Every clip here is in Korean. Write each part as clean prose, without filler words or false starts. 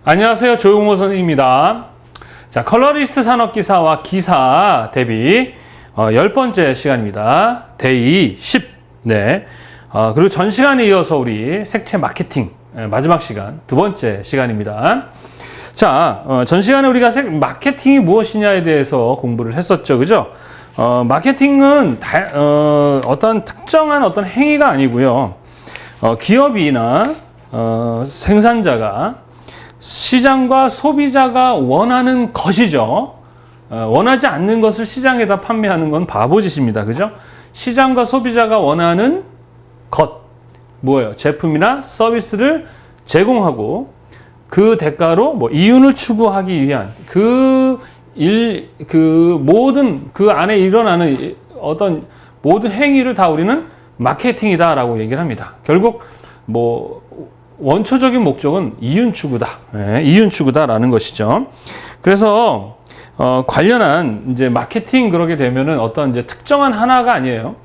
안녕하세요. 조용호 선생님입니다. 자, 컬러리스트 산업기사와 기사 대비 10번째 시간입니다. 데이 10. 네. 그리고 전 시간에 이어서 우리 색채 마케팅 마지막 시간, 두 번째 시간입니다. 자, 전 시간에 우리가 마케팅이 무엇이냐에 대해서 공부를 했었죠. 그죠? 마케팅은 어떤 특정한 어떤 행위가 아니고요. 기업이나 생산자가 시장과 소비자가 원하는 것이죠. 원하지 않는 것을 시장에다 판매하는 건 바보짓입니다. 그죠? 시장과 소비자가 원하는 것, 뭐예요? 제품이나 서비스를 제공하고 그 대가로 이윤을 추구하기 위한 모든 그 안에 일어나는 어떤 모든 행위를 다 우리는 마케팅이다라고 얘기를 합니다. 결국 원초적인 목적은 이윤 추구다. 이윤 추구다라는 것이죠. 그래서 관련한 이제 마케팅 그러게 되면은 어떤 이제 특정한 하나가 아니에요.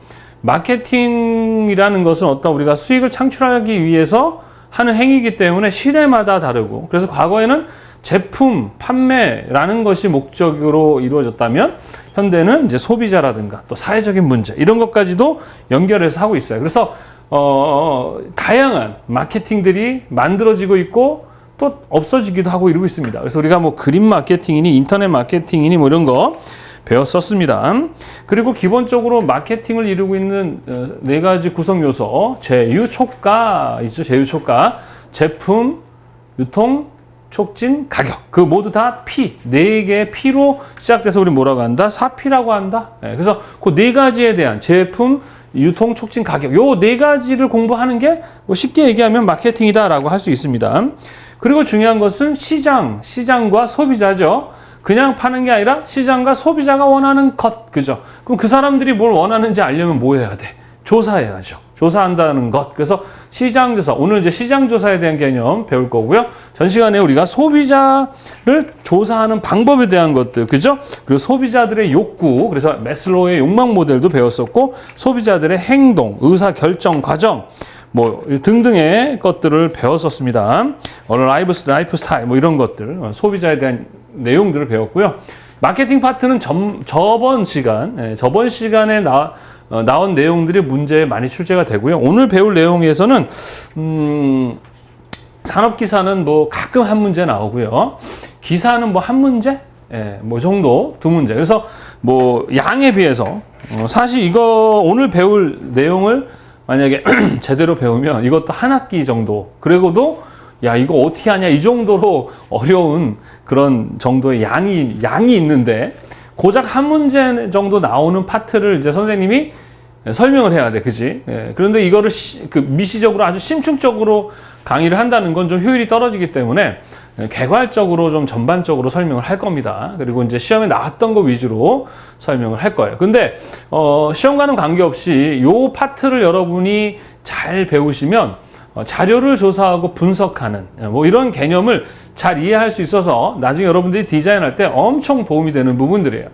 마케팅이라는 것은 어떤 우리가 수익을 창출하기 위해서 하는 행위이기 때문에 시대마다 다르고, 그래서 과거에는 제품 판매라는 것이 목적으로 이루어졌다면 현대는 이제 소비자라든가 또 사회적인 문제 이런 것까지도 연결해서 하고 있어요. 그래서 다양한 마케팅들이 만들어지고 있고 또 없어지기도 하고 이러고 있습니다. 그래서 우리가 그림 마케팅이니 인터넷 마케팅이니 이런 거 배웠었습니다. 그리고 기본적으로 마케팅을 이루고 있는 네 가지 구성 요소, 제휴촉가 있죠. 제휴촉가, 제품, 유통, 촉진, 가격. 그 모두 다 P, 네 개의 P로 시작돼서 우리 뭐라고 한다? 4P라고 한다. 그래서 그 네 가지에 대한 제품, 유통, 촉진, 가격. 요 네 가지를 공부하는 게 쉽게 얘기하면 마케팅이다라고 할 수 있습니다. 그리고 중요한 것은 시장과 소비자죠. 그냥 파는 게 아니라 시장과 소비자가 원하는 것. 그죠? 그럼 그 사람들이 뭘 원하는지 알려면 뭐 해야 돼? 조사해야죠. 조사한다는 것. 그래서 시장조사. 오늘 이제 시장조사에 대한 개념 배울 거고요. 전 시간에 우리가 소비자를 조사하는 방법에 대한 것들. 그죠? 그리고 소비자들의 욕구. 그래서 매슬로우의 욕망 모델도 배웠었고, 소비자들의 행동, 의사 결정 과정, 등등의 것들을 배웠었습니다. 라이프 스타일, 이런 것들. 소비자에 대한 내용들을 배웠고요. 마케팅 파트는 저번 시간에 나온 내용들이 문제에 많이 출제가 되고요. 오늘 배울 내용에서는 산업기사는 가끔 한 문제 나오고요. 기사는 한 문제? 정도, 두 문제. 그래서 양에 비해서 사실 이거 오늘 배울 내용을 만약에 제대로 배우면 이것도 한 학기 정도, 그리고도 이거 어떻게 하냐 이 정도로 어려운 그런 정도의 양이 있는데, 고작 한 문제 정도 나오는 파트를 이제 선생님이 설명을 해야 돼. 그지? 그런데 이거를 미시적으로 아주 심층적으로 강의를 한다는 건 좀 효율이 떨어지기 때문에 개괄적으로 좀 전반적으로 설명을 할 겁니다. 그리고 이제 시험에 나왔던 거 위주로 설명을 할 거예요. 근데 시험과는 관계없이 요 파트를 여러분이 잘 배우시면 자료를 조사하고 분석하는 이런 개념을 잘 이해할 수 있어서 나중에 여러분들이 디자인할 때 엄청 도움이 되는 부분들이에요.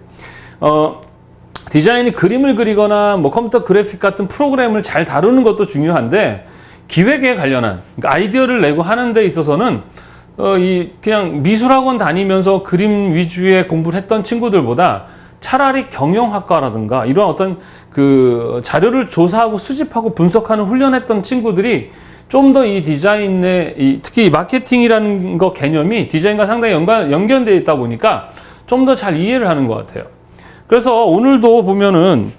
디자인이 그림을 그리거나 컴퓨터 그래픽 같은 프로그램을 잘 다루는 것도 중요한데, 기획에 관련한 아이디어를 내고 하는 데 있어서는 그냥 미술학원 다니면서 그림 위주의 공부를 했던 친구들보다 차라리 경영학과라든가 이런 어떤 자료를 조사하고 수집하고 분석하는 훈련했던 친구들이 좀 더 이 디자인에 특히 이 마케팅이라는 거 개념이 디자인과 상당히 연결되어 있다 보니까 좀 더 잘 이해를 하는 것 같아요. 그래서 오늘도 보면은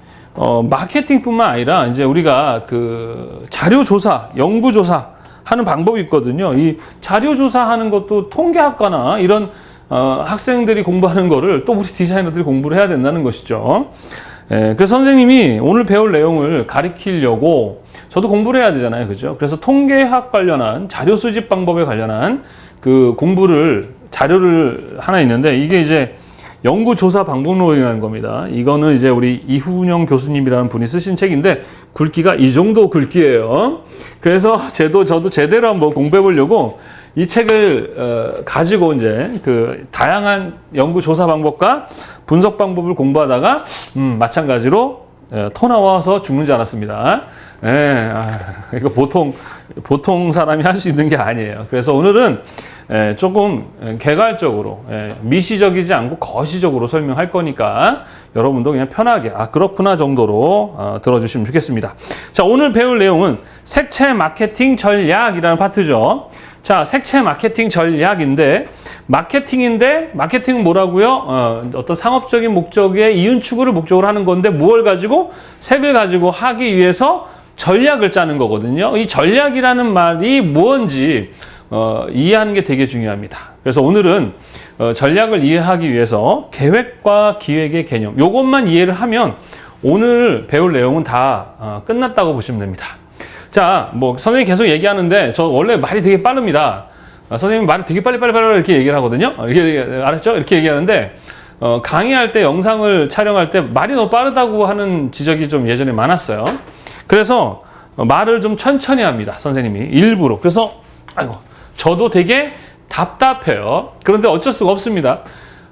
마케팅뿐만 아니라 이제 우리가 자료 조사, 연구 조사 하는 방법이 있거든요. 이 자료 조사하는 것도 통계학과나 이런 학생들이 공부하는 거를 또 우리 디자이너들이 공부를 해야 된다는 것이죠. 그래서 선생님이 오늘 배울 내용을 가르치려고 저도 공부를 해야 되잖아요. 그죠? 그래서 통계학 관련한 자료 수집 방법에 관련한 자료를 하나 있는데, 이게 이제 연구조사 방법론이라는 겁니다. 이거는 이제 우리 이훈영 교수님이라는 분이 쓰신 책인데 굵기가 이 정도 굵기예요. 그래서 저도 제대로 한번 공부해 보려고 이 책을 가지고 이제 다양한 연구조사 방법과 분석 방법을 공부하다가 마찬가지로 토 나와서 죽는 줄 알았습니다. 예, 이거 보통 사람이 할 수 있는 게 아니에요. 그래서 오늘은 조금 개괄적으로 미시적이지 않고 거시적으로 설명할 거니까 여러분도 그냥 편하게 그렇구나 정도로 들어주시면 좋겠습니다. 자, 오늘 배울 내용은 색채 마케팅 전략이라는 파트죠. 자, 색채 마케팅 전략인데 마케팅은 뭐라고요? 어떤 상업적인 목적의 이윤 추구를 목적으로 하는 건데 무엇을 가지고? 색을 가지고 하기 위해서 전략을 짜는 거거든요. 이 전략이라는 말이 뭔지 이해하는 게 되게 중요합니다. 그래서 오늘은 전략을 이해하기 위해서 계획과 기획의 개념, 요것만 이해를 하면 오늘 배울 내용은 다 끝났다고 보시면 됩니다. 자, 뭐 선생님이 계속 얘기하는데 저 원래 말이 되게 빠릅니다. 선생님이 말을 되게 빨리 이렇게 얘기를 하거든요. 알았죠? 이렇게 얘기하는데 강의할 때 영상을 촬영할 때 말이 너무 빠르다고 하는 지적이 좀 예전에 많았어요. 그래서 말을 좀 천천히 합니다. 선생님이 일부러. 그래서 저도 되게 답답해요. 그런데 어쩔 수가 없습니다.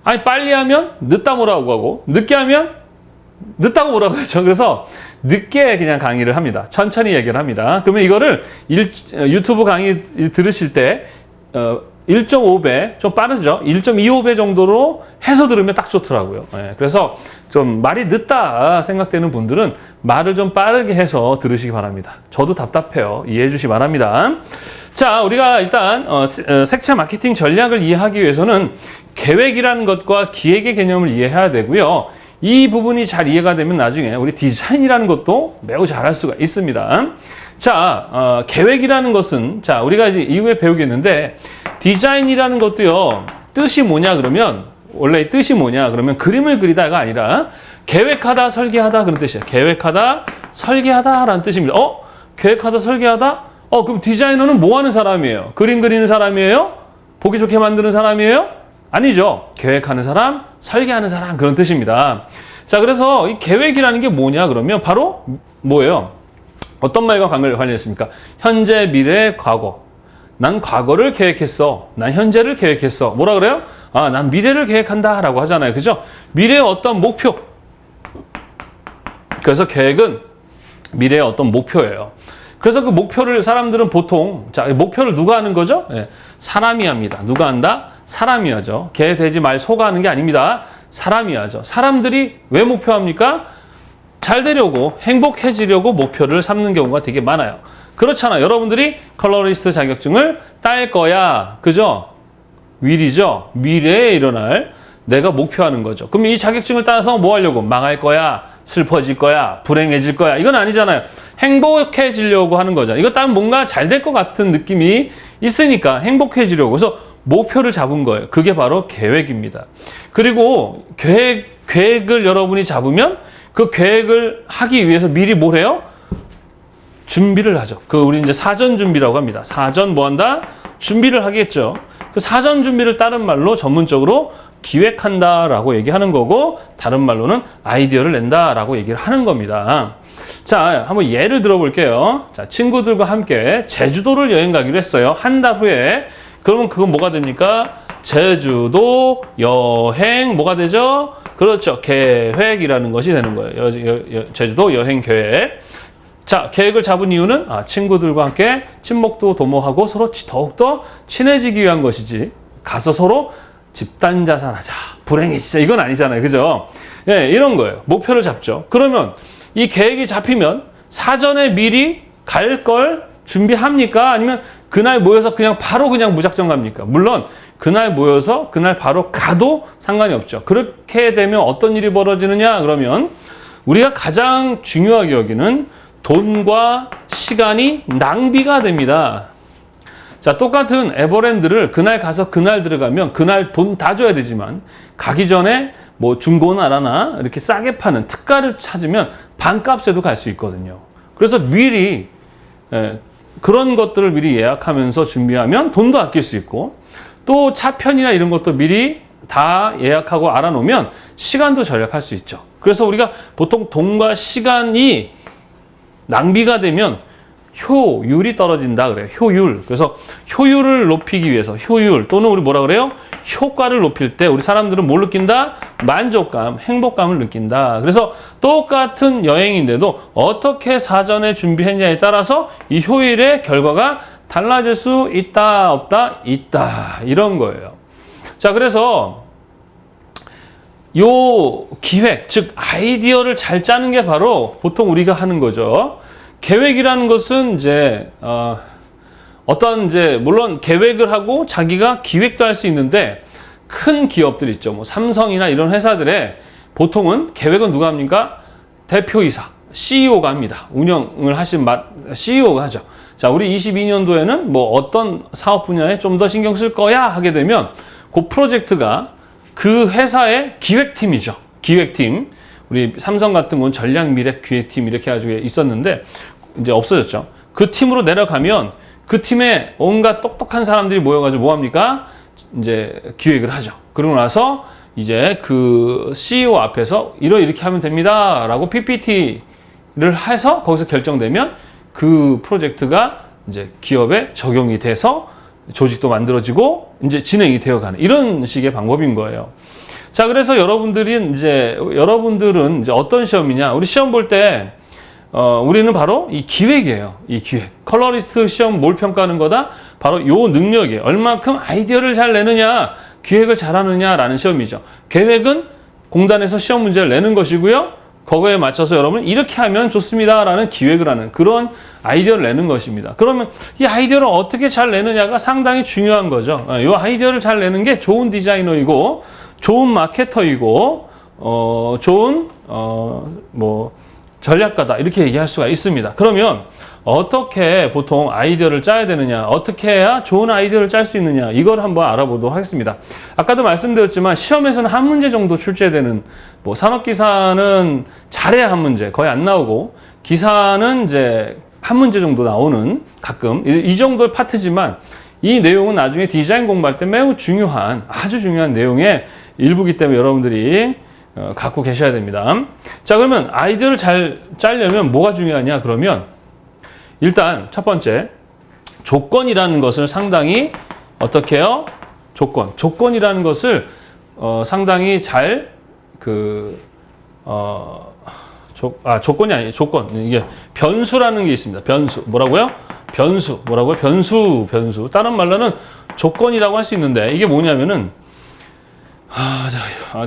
아니, 빨리 하면 늦다 뭐라고 하고 늦게 하면 늦다고 뭐라고 하죠. 그래서 늦게 그냥 강의를 합니다. 천천히 얘기를 합니다. 그러면 이거를 유튜브 강의 들으실 때 1.5배, 좀 빠르죠? 1.25배 정도로 해서 들으면 딱 좋더라고요. 그래서 좀 말이 늦다 생각되는 분들은 말을 좀 빠르게 해서 들으시기 바랍니다. 저도 답답해요. 이해해 주시기 바랍니다. 자, 우리가 일단 색채 마케팅 전략을 이해하기 위해서는 계획이라는 것과 기획의 개념을 이해해야 되고요. 이 부분이 잘 이해가 되면 나중에 우리 디자인이라는 것도 매우 잘할 수가 있습니다. 자, 계획이라는 것은, 자, 우리가 이제 이후에 배우겠는데, 디자인이라는 것도요, 뜻이 뭐냐 그러면, 원래 뜻이 뭐냐 그러면 그림을 그리다가 아니라 계획하다, 설계하다 그런 뜻이에요. 계획하다, 설계하다 라는 뜻입니다. 계획하다, 설계하다? 그럼 디자이너는 뭐 하는 사람이에요? 그림 그리는 사람이에요? 보기 좋게 만드는 사람이에요? 아니죠. 계획하는 사람, 설계하는 사람 그런 뜻입니다. 자, 그래서 이 계획이라는 게 뭐냐 그러면 바로 뭐예요? 어떤 말과 관련했습니까? 현재, 미래, 과거. 난 과거를 계획했어. 난 현재를 계획했어. 뭐라 그래요? 난 미래를 계획한다 라고 하잖아요. 그죠? 미래의 어떤 목표. 그래서 계획은 미래의 어떤 목표예요. 그래서 그 목표를 사람들은 보통, 자, 목표를 누가 하는 거죠? 사람이 합니다. 누가 한다? 사람이 하죠. 개, 돼지, 말, 소가 하는 게 아닙니다. 사람이 하죠. 사람들이 왜 목표합니까? 잘 되려고, 행복해지려고 목표를 삼는 경우가 되게 많아요. 그렇잖아요. 여러분들이 컬러리스트 자격증을 딸 거야. 그죠? will이죠. 미래에 일어날 내가 목표하는 거죠. 그럼 이 자격증을 따서 뭐 하려고? 망할 거야. 슬퍼질 거야. 불행해질 거야. 이건 아니잖아요. 행복해지려고 하는 거잖아요. 이거 따면 뭔가 잘 될 것 같은 느낌이 있으니까 행복해지려고. 그래서 목표를 잡은 거예요. 그게 바로 계획입니다. 그리고 계획을 여러분이 잡으면 그 계획을 하기 위해서 미리 뭘 해요? 준비를 하죠. 우리 이제 사전 준비라고 합니다. 사전 뭐 한다? 준비를 하겠죠. 그 사전 준비를 다른 말로 전문적으로 기획한다라고 얘기하는 거고, 다른 말로는 아이디어를 낸다라고 얘기를 하는 겁니다. 자, 한번 예를 들어볼게요. 자, 친구들과 함께 제주도를 여행 가기로 했어요. 한 달 후에. 그러면 그건 뭐가 됩니까? 제주도 여행 뭐가 되죠? 그렇죠. 계획이라는 것이 되는 거예요. 제주도 여행 계획. 자, 계획을 잡은 이유는 친구들과 함께 친목도 도모하고 서로 더욱더 친해지기 위한 것이지, 가서 서로 집단 자살하자, 불행해지자, 이건 아니잖아요. 그죠? 이런 거예요. 목표를 잡죠. 그러면 이 계획이 잡히면 사전에 미리 갈 걸 준비합니까? 아니면 그날 모여서 바로 무작정 갑니까? 물론 그날 모여서 그날 바로 가도 상관이 없죠. 그렇게 되면 어떤 일이 벌어지느냐 그러면 우리가 가장 중요하게 여기는 돈과 시간이 낭비가 됩니다. 자, 똑같은 에버랜드를 그날 가서 그날 들어가면 그날 돈 다 줘야 되지만, 가기 전에 뭐 중고나라나 이렇게 싸게 파는 특가를 찾으면 반값에도 갈 수 있거든요. 그래서 미리 그런 것들을 미리 예약하면서 준비하면 돈도 아낄 수 있고, 또 차편이나 이런 것도 미리 다 예약하고 알아놓으면 시간도 절약할 수 있죠. 그래서 우리가 보통 돈과 시간이 낭비가 되면 효율이 떨어진다 그래요. 효율. 그래서 효율을 높이기 위해서 효율 또는 우리 뭐라 그래요? 효과를 높일 때 우리 사람들은 뭘 느낀다? 만족감, 행복감을 느낀다. 그래서 똑같은 여행인데도 어떻게 사전에 준비했냐에 따라서 이 효율의 결과가 달라질 수 있다, 없다? 있다. 이런 거예요. 자, 그래서 요 기획, 즉 아이디어를 잘 짜는 게 바로 보통 우리가 하는 거죠. 계획이라는 것은 이제 어떤 이제 물론 계획을 하고 자기가 기획도 할 수 있는데 큰 기업들 있죠. 뭐 삼성이나 이런 회사들의 보통은 계획은 누가 합니까? 대표이사, CEO가 합니다. 운영을 하신 CEO가 하죠. 자, 우리 22년도에는 뭐 어떤 사업 분야에 좀 더 신경 쓸 거야 하게 되면 그 프로젝트가 그 회사의 기획팀이죠. 기획팀. 우리 삼성 같은 건 전략미래기획팀 이렇게 가지고 있었는데 이제 없어졌죠. 그 팀으로 내려가면 그 팀에 온갖 똑똑한 사람들이 모여가지고 뭐 합니까? 이제 기획을 하죠. 그러고 나서 이제 그 CEO 앞에서 이렇게 하면 됩니다. 라고 PPT를 해서 거기서 결정되면 그 프로젝트가 이제 기업에 적용이 돼서 조직도 만들어지고 이제 진행이 되어가는 이런 식의 방법인 거예요. 자, 그래서 여러분들은 이제 어떤 시험이냐? 우리 시험 볼 때 우리는 바로 이 기획이에요. 이 기획. 컬러리스트 시험 뭘 평가하는 거다? 바로 요 능력이에요. 얼만큼 아이디어를 잘 내느냐, 기획을 잘하느냐라는 시험이죠. 계획은 공단에서 시험 문제를 내는 것이고요. 거기에 맞춰서 여러분 이렇게 하면 좋습니다라는 기획을 하는 그런 아이디어를 내는 것입니다. 그러면 이 아이디어를 어떻게 잘 내느냐가 상당히 중요한 거죠. 이 아이디어를 잘 내는 게 좋은 디자이너이고 좋은 마케터이고 좋은 뭐 전략가다 이렇게 얘기할 수가 있습니다. 그러면 어떻게 보통 아이디어를 짜야 되느냐, 어떻게 해야 좋은 아이디어를 짤 수 있느냐, 이걸 한번 알아보도록 하겠습니다. 아까도 말씀드렸지만 시험에서는 한 문제 정도 출제되는, 뭐 산업기사는 잘해야 한 문제 거의 안 나오고, 기사는 이제 한 문제 정도 나오는 가끔 이 정도의 파트지만 이 내용은 나중에 디자인 공부할 때 매우 중요한, 아주 중요한 내용의 일부기 때문에 여러분들이 갖고 계셔야 됩니다. 자, 그러면 아이디어를 잘 짜려면 뭐가 중요하냐? 그러면 일단 첫 번째, 조건이라는 것을 상당히 어떻게 해요? 조건이라는 것을 상당히 잘 조건이 아니에요. 조건. 이게 변수라는 게 있습니다. 변수. 뭐라고요? 변수. 뭐라고요? 변수. 다른 말로는 조건이라고 할 수 있는데 이게 뭐냐면은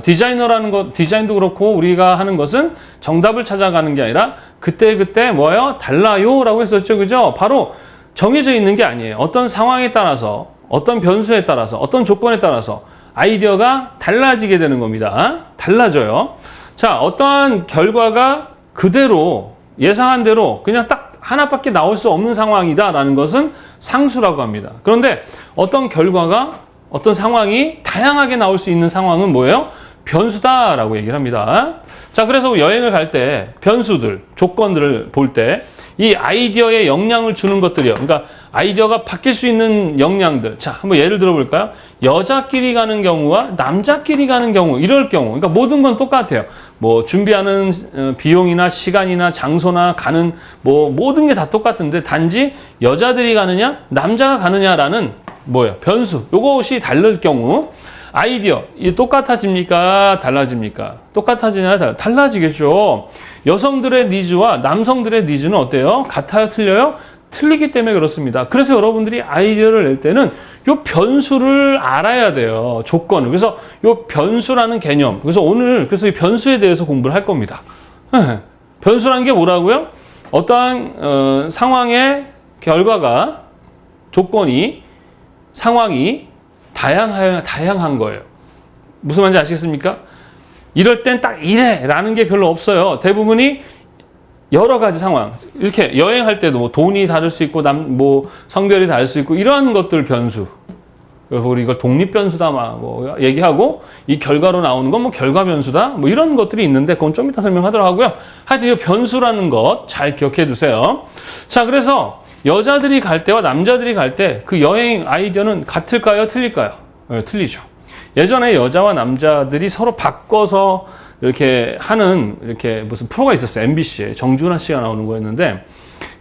디자인도 그렇고 우리가 하는 것은 정답을 찾아가는 게 아니라 그때 뭐예요? 달라요 라고 했었죠. 그죠? 바로 정해져 있는 게 아니에요. 어떤 상황에 따라서, 어떤 변수에 따라서, 어떤 조건에 따라서 아이디어가 달라지게 되는 겁니다. 달라져요. 자, 어떠한 결과가 그대로 예상한 대로 그냥 딱 하나밖에 나올 수 없는 상황이다라는 것은 상수라고 합니다. 그런데 어떤 결과가 어떤 상황이 다양하게 나올 수 있는 상황은 뭐예요? 변수다라고 얘기를 합니다. 자, 그래서 여행을 갈 때 변수들, 조건들을 볼 때 이 아이디어에 영향을 주는 것들이요. 그러니까 아이디어가 바뀔 수 있는 영향들. 자, 한번 예를 들어 볼까요? 여자끼리 가는 경우와 남자끼리 가는 경우, 이럴 경우. 그러니까 모든 건 똑같아요. 뭐 준비하는 비용이나 시간이나 장소나 가는 뭐 모든 게 다 똑같은데 단지 여자들이 가느냐, 남자가 가느냐라는 뭐예요? 변수. 요것이 다를 경우 아이디어 이 똑같아집니까? 달라집니까? 똑같아지냐? 달라지겠죠. 여성들의 니즈와 남성들의 니즈는 어때요? 같아요? 틀려요? 틀리기 때문에 그렇습니다. 그래서 여러분들이 아이디어를 낼 때는 요 변수를 알아야 돼요. 조건을. 그래서 요 변수라는 개념. 그래서 오늘 이 변수에 대해서 공부를 할 겁니다. 변수라는 게 뭐라고요? 어떠한 상황의 결과가 조건이 상황이 다양한 거예요. 무슨 말인지 아시겠습니까? 이럴 땐 딱 이래 라는 게 별로 없어요. 대부분이 여러 가지 상황. 이렇게 여행할 때도 뭐 돈이 다를 수 있고 뭐 성별이 다를 수 있고 이러한 것들 변수. 우리 이걸 독립 변수다 뭐 얘기하고 이 결과로 나오는 건 뭐 결과 변수다 뭐 이런 것들이 있는데 그건 좀 이따 설명하도록 하고요. 하여튼 이 변수라는 것 잘 기억해 두세요. 자, 그래서 여자들이 갈 때와 남자들이 갈 때 그 여행 아이디어는 같을까요? 틀릴까요? 네, 틀리죠. 예전에 여자와 남자들이 서로 바꿔서 이렇게 하는 이렇게 무슨 프로가 있었어요. MBC에 정준하 씨가 나오는 거였는데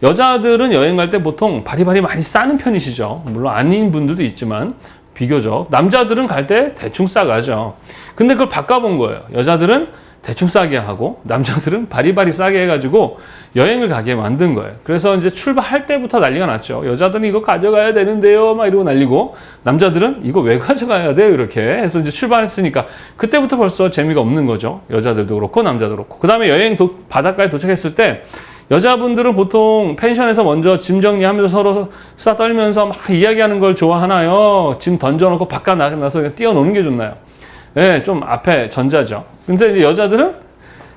여자들은 여행 갈 때 보통 바리바리 많이 싸는 편이시죠. 물론 아닌 분들도 있지만 비교적 남자들은 갈 때 대충 싸가죠. 근데 그걸 바꿔본 거예요. 여자들은 대충 싸게 하고 남자들은 바리바리 싸게 해가지고 여행을 가게 만든 거예요. 그래서 이제 출발할 때부터 난리가 났죠. 여자들은 이거 가져가야 되는데요 막 이러고 난리고, 남자들은 이거 왜 가져가야 돼요 이렇게 해서 이제 출발했으니까 그때부터 벌써 재미가 없는 거죠. 여자들도 그렇고 남자도 그렇고. 그 다음에 바닷가에 도착했을 때 여자분들은 보통 펜션에서 먼저 짐 정리하면서 서로 수다 떨면서 막 이야기하는 걸 좋아하나요? 짐 던져놓고 바깥 나가서 그냥 뛰어노는 게 좋나요? 네, 좀 앞에 전자죠. 근데 이제 여자들은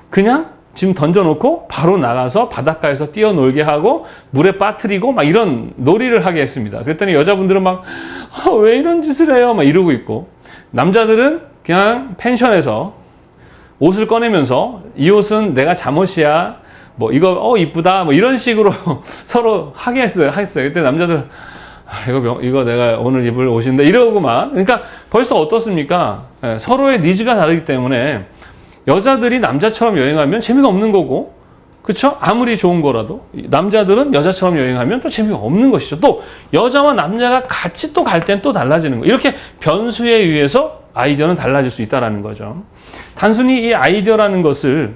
그냥 짐 던져놓고 바로 나가서 바닷가에서 뛰어놀게 하고 물에 빠뜨리고 막 이런 놀이를 하게 했습니다. 그랬더니 여자분들은 막 왜 이런 짓을 해요? 막 이러고 있고, 남자들은 그냥 펜션에서 옷을 꺼내면서 이 옷은 내가 잠옷이야. 뭐 이거 이쁘다. 뭐 이런 식으로 서로 하게 했어요. 그때 남자들은 이거 내가 오늘 입을 옷인데 이러고만. 그러니까 벌써 어떻습니까? 서로의 니즈가 다르기 때문에 여자들이 남자처럼 여행하면 재미가 없는 거고, 그쵸? 아무리 좋은 거라도 남자들은 여자처럼 여행하면 또 재미가 없는 것이죠. 또 여자와 남자가 같이 또 갈 땐 또 달라지는 거. 이렇게 변수에 의해서 아이디어는 달라질 수 있다는 거죠. 단순히 이 아이디어라는 것을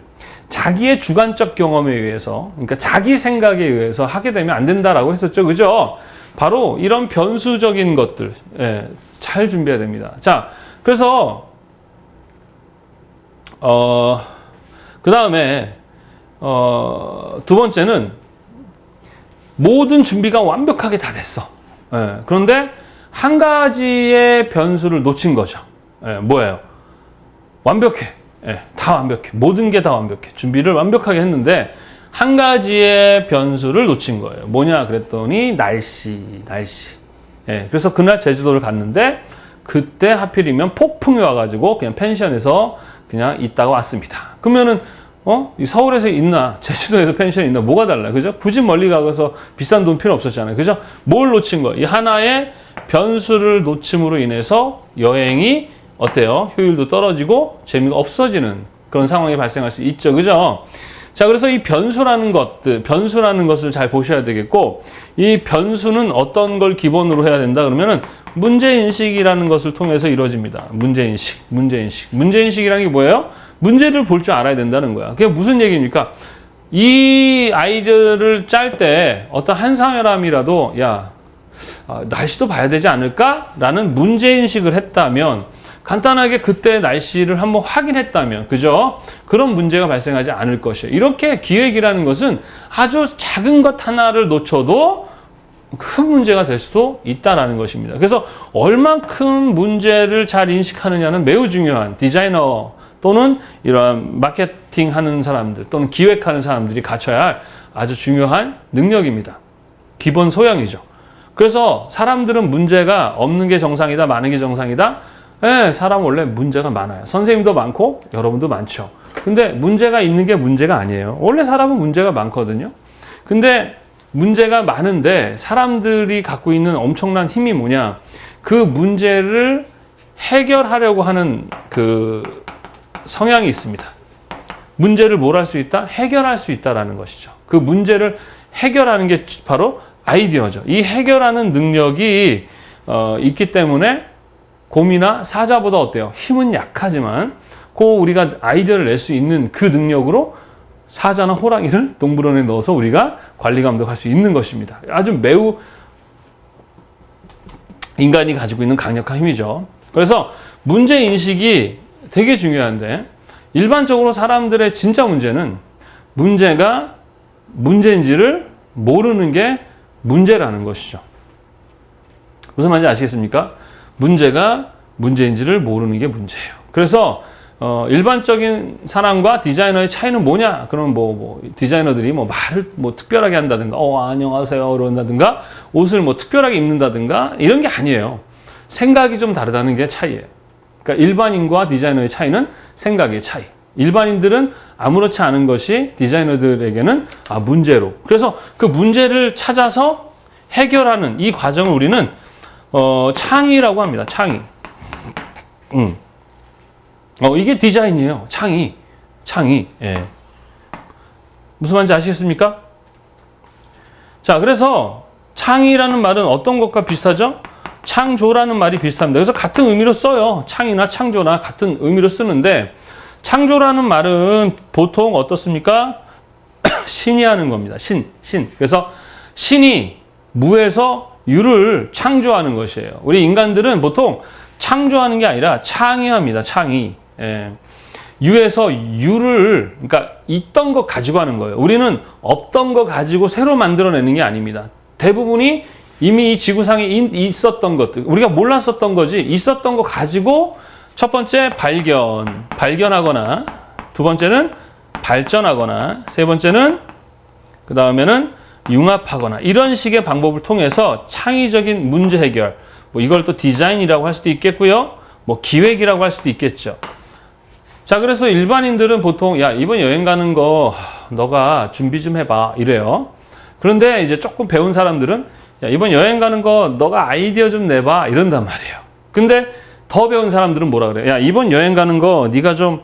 자기의 주관적 경험에 의해서, 그러니까 자기 생각에 의해서 하게 되면 안 된다라고 했었죠. 그죠? 바로 이런 변수적인 것들, 잘 준비해야 됩니다. 자, 그래서 그 다음에 두 번째는 모든 준비가 완벽하게 다 됐어. 그런데 한 가지의 변수를 놓친 거죠. 뭐예요? 완벽해. 다 완벽해. 모든 게 다 완벽해. 준비를 완벽하게 했는데 한 가지의 변수를 놓친 거예요. 뭐냐 그랬더니 날씨. 그래서 그날 제주도를 갔는데 그때 하필이면 폭풍이 와가지고 그냥 펜션에서 그냥 있다가 왔습니다. 그러면은 이 서울에서 있나 제주도에서 펜션이 있나 뭐가 달라요, 그죠? 굳이 멀리 가서 비싼 돈 필요 없었잖아요, 그죠? 뭘 놓친 거예요? 이 하나의 변수를 놓침으로 인해서 여행이 어때요? 효율도 떨어지고 재미가 없어지는 그런 상황이 발생할 수 있죠, 그죠? 자, 그래서 이 변수라는 것을 잘 보셔야 되겠고, 이 변수는 어떤 걸 기본으로 해야 된다 그러면은 문제인식이라는 것을 통해서 이루어집니다. 문제인식이라는 게 뭐예요? 문제를 볼 줄 알아야 된다는 거야. 그게 무슨 얘기입니까? 이 아이디어를 짤 때 어떤 한 사람이라도 날씨도 봐야 되지 않을까? 라는 문제인식을 했다면, 간단하게 그때 날씨를 한번 확인했다면, 그죠? 그런 문제가 발생하지 않을 것이에요. 이렇게 기획이라는 것은 아주 작은 것 하나를 놓쳐도 큰 문제가 될 수도 있다라는 것입니다. 그래서 얼만큼 문제를 잘 인식하느냐는 매우 중요한 디자이너 또는 이러한 마케팅 하는 사람들 또는 기획하는 사람들이 갖춰야 할 아주 중요한 능력입니다. 기본 소양이죠. 그래서 사람들은 문제가 없는 게 정상이다, 많은 게 정상이다. 사람 원래 문제가 많아요. 선생님도 많고 여러분도 많죠. 근데 문제가 있는 게 문제가 아니에요. 원래 사람은 문제가 많거든요. 근데 문제가 많은데 사람들이 갖고 있는 엄청난 힘이 뭐냐? 그 문제를 해결하려고 하는 그 성향이 있습니다. 문제를 뭘 할 수 있다? 해결할 수 있다라는 것이죠. 그 문제를 해결하는 게 바로 아이디어죠. 이 해결하는 능력이 있기 때문에 곰이나 사자보다 어때요? 힘은 약하지만 우리가 아이디어를 낼 수 있는 그 능력으로 사자나 호랑이를 동물원에 넣어서 우리가 관리 감독할 수 있는 것입니다. 아주 매우 인간이 가지고 있는 강력한 힘이죠. 그래서 문제 인식이 되게 중요한데, 일반적으로 사람들의 진짜 문제는 문제가 문제인지를 모르는 게 문제라는 것이죠. 무슨 말인지 아시겠습니까? 문제가 문제인지를 모르는 게 문제예요. 그래서 일반적인 사람과 디자이너의 차이는 뭐냐? 그럼 디자이너들이 말을 특별하게 한다든가, 안녕하세요, 그런다든가, 옷을 특별하게 입는다든가, 이런 게 아니에요. 생각이 좀 다르다는 게 차이예요. 그러니까 일반인과 디자이너의 차이는 생각의 차이. 일반인들은 아무렇지 않은 것이 디자이너들에게는 문제로. 그래서 그 문제를 찾아서 해결하는 이 과정을 우리는 창의라고 합니다. 창의. 이게 디자인이에요. 창의. 예. 무슨 말인지 아시겠습니까? 자, 그래서 창이라는 말은 어떤 것과 비슷하죠? 창조라는 말이 비슷합니다. 그래서 같은 의미로 써요. 창이나 창조나 같은 의미로 쓰는데 창조라는 말은 보통 어떻습니까? 신이 하는 겁니다. 신. 그래서 신이 무에서 유를 창조하는 것이에요. 우리 인간들은 보통 창조하는 게 아니라 창의합니다. 창의. 예. 유에서 유를, 그러니까 있던 거 가지고 하는 거예요. 우리는 없던 거 가지고 새로 만들어내는 게 아닙니다. 대부분이 이미 이 지구상에 있었던 것들, 우리가 몰랐었던 거지, 있었던 거 가지고 첫 번째 발견하거나, 두 번째는 발전하거나, 세 번째는 그 다음에는 융합하거나, 이런 식의 방법을 통해서 창의적인 문제 해결, 뭐 이걸 또 디자인이라고 할 수도 있겠고요, 뭐 기획이라고 할 수도 있겠죠. 자, 그래서 일반인들은 보통 야, 이번 여행 가는 거 너가 준비 좀 해봐 이래요. 그런데 이제 조금 배운 사람들은 야, 이번 여행 가는 거 너가 아이디어 좀 내봐 이런단 말이에요. 근데 더 배운 사람들은 뭐라 그래요? 야, 이번 여행 가는 거 네가 좀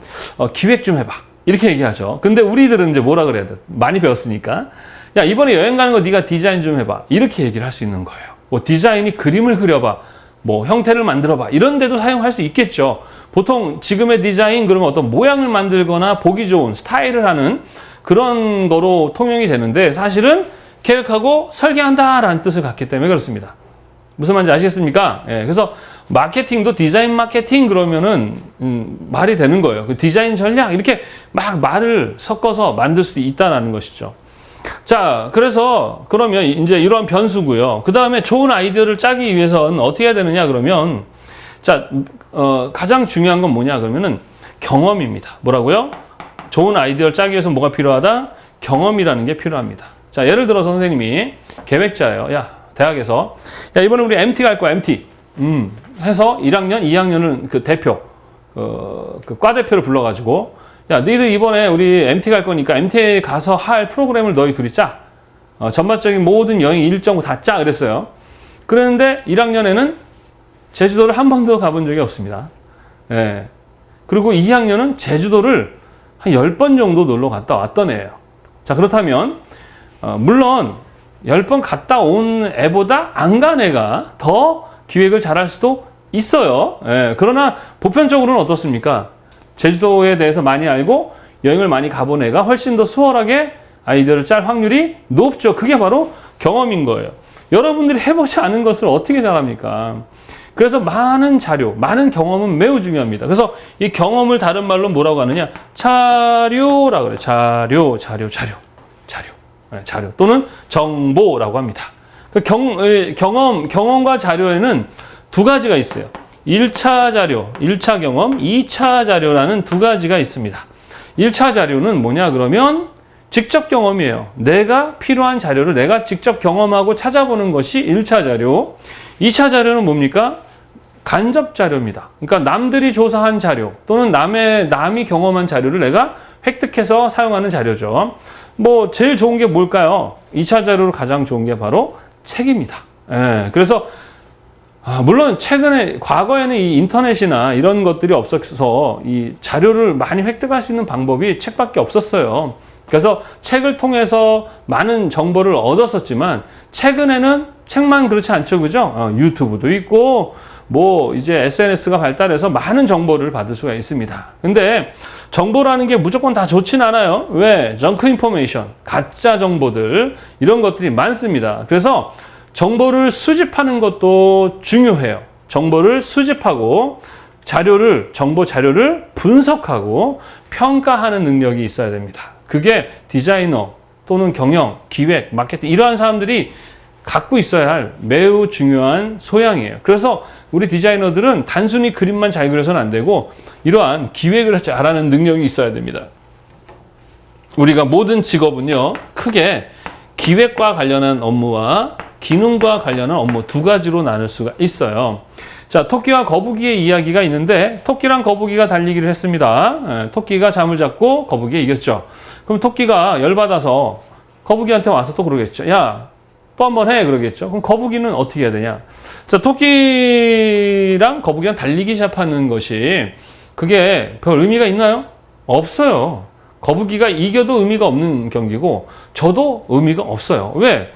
기획 좀 해봐 이렇게 얘기하죠. 근데 우리들은 이제 뭐라 그래야 돼? 많이 배웠으니까 야, 이번에 여행 가는 거 네가 디자인 좀 해봐 이렇게 얘기를 할 수 있는 거예요. 뭐 디자인이 그림을 그려봐, 뭐 형태를 만들어봐 이런 데도 사용할 수 있겠죠. 보통 지금의 디자인 그러면 어떤 모양을 만들거나 보기 좋은 스타일을 하는 그런 거로 통용이 되는데 사실은 계획하고 설계한다라는 뜻을 갖기 때문에 그렇습니다. 무슨 말인지 아시겠습니까? 예, 그래서 마케팅도 디자인 마케팅 그러면은 말이 되는 거예요. 그 디자인 전략 이렇게 막 말을 섞어서 만들 수도 있다는 것이죠. 자, 그래서 그러면 이제 이러한 변수고요. 그 다음에 좋은 아이디어를 짜기 위해서는 어떻게 해야 되느냐 그러면 자, 가장 중요한 건 뭐냐 그러면은 경험입니다. 뭐라고요? 좋은 아이디어를 짜기 위해서 뭐가 필요하다? 경험이라는 게 필요합니다. 자, 예를 들어서 선생님이 계획자예요. 야, 대학에서 야, 이번에 우리 MT 갈 거야, MT. 해서 1학년, 2학년은 그 대표, 그 과 대표를 불러가지고 야, 너희들 이번에 우리 MT 갈 거니까 MT에 가서 할 프로그램을 너희 둘이 짜. 전반적인 모든 여행 일정 다 짜. 그랬어요. 그랬는데 1학년에는 제주도를 한 번도 가본 적이 없습니다. 예. 그리고 2학년은 제주도를 한 10번 정도 놀러 갔다 왔던 애예요. 자, 그렇다면 물론 10번 갔다 온 애보다 안 간 애가 더 기획을 잘할 수도 있어요. 예. 그러나 보편적으로는 어떻습니까? 제주도에 대해서 많이 알고 여행을 많이 가본 애가 훨씬 더 수월하게 아이디어를 짤 확률이 높죠. 그게 바로 경험인 거예요. 여러분들이 해보지 않은 것을 어떻게 잘합니까? 그래서 많은 자료, 많은 경험은 매우 중요합니다. 그래서 이 경험을 다른 말로 뭐라고 하느냐? 자료라고 그래요. 자료. 네, 자료 또는 정보라고 합니다. 경험과 자료에는 두 가지가 있어요. 1차 자료, 1차 경험, 2차 자료라는 두 가지가 있습니다. 1차 자료는 뭐냐 그러면 직접 경험이에요. 내가 필요한 자료를 내가 직접 경험하고 찾아보는 것이 1차 자료. 2차 자료는 뭡니까? 간접 자료입니다. 그러니까 남들이 조사한 자료 또는 남이 경험한 자료를 내가 획득해서 사용하는 자료죠. 뭐 제일 좋은 게 뭘까요? 2차 자료로 가장 좋은 게 바로 책입니다. 예, 그래서 물론 과거에는 이 인터넷이나 이런 것들이 없어서 이 자료를 많이 획득할 수 있는 방법이 책밖에 없었어요. 그래서 책을 통해서 많은 정보를 얻었었지만 최근에는 책만 그렇지 않죠, 그죠? 유튜브도 있고 뭐 이제 SNS가 발달해서 많은 정보를 받을 수가 있습니다. 근데 정보라는 게 무조건 다 좋진 않아요. 왜? 정크 인포메이션, 가짜 정보들 이런 것들이 많습니다. 그래서 정보를 수집하는 것도 중요해요. 정보를 수집하고 정보 자료를 분석하고 평가하는 능력이 있어야 됩니다. 그게 디자이너 또는 경영, 기획, 마케팅 이러한 사람들이 갖고 있어야 할 매우 중요한 소양이에요. 그래서 우리 디자이너들은 단순히 그림만 잘 그려서는 안 되고 이러한 기획을 잘하는 능력이 있어야 됩니다. 우리가 모든 직업은요, 크게 기획과 관련한 업무와 기능과 관련한 업무 두 가지로 나눌 수가 있어요. 자, 토끼와 거북이의 이야기가 있는데 토끼랑 거북이가 달리기를 했습니다. 토끼가 잠을 잡고 거북이가 이겼죠. 그럼 토끼가 열받아서 거북이한테 와서 또 그러겠죠. 야, 또 한 번 해 그러겠죠. 그럼 거북이는 어떻게 해야 되냐? 자, 토끼랑 거북이랑 달리기 시작하는 것이 그게 별 의미가 있나요? 없어요. 거북이가 이겨도 의미가 없는 경기고 저도 의미가 없어요. 왜?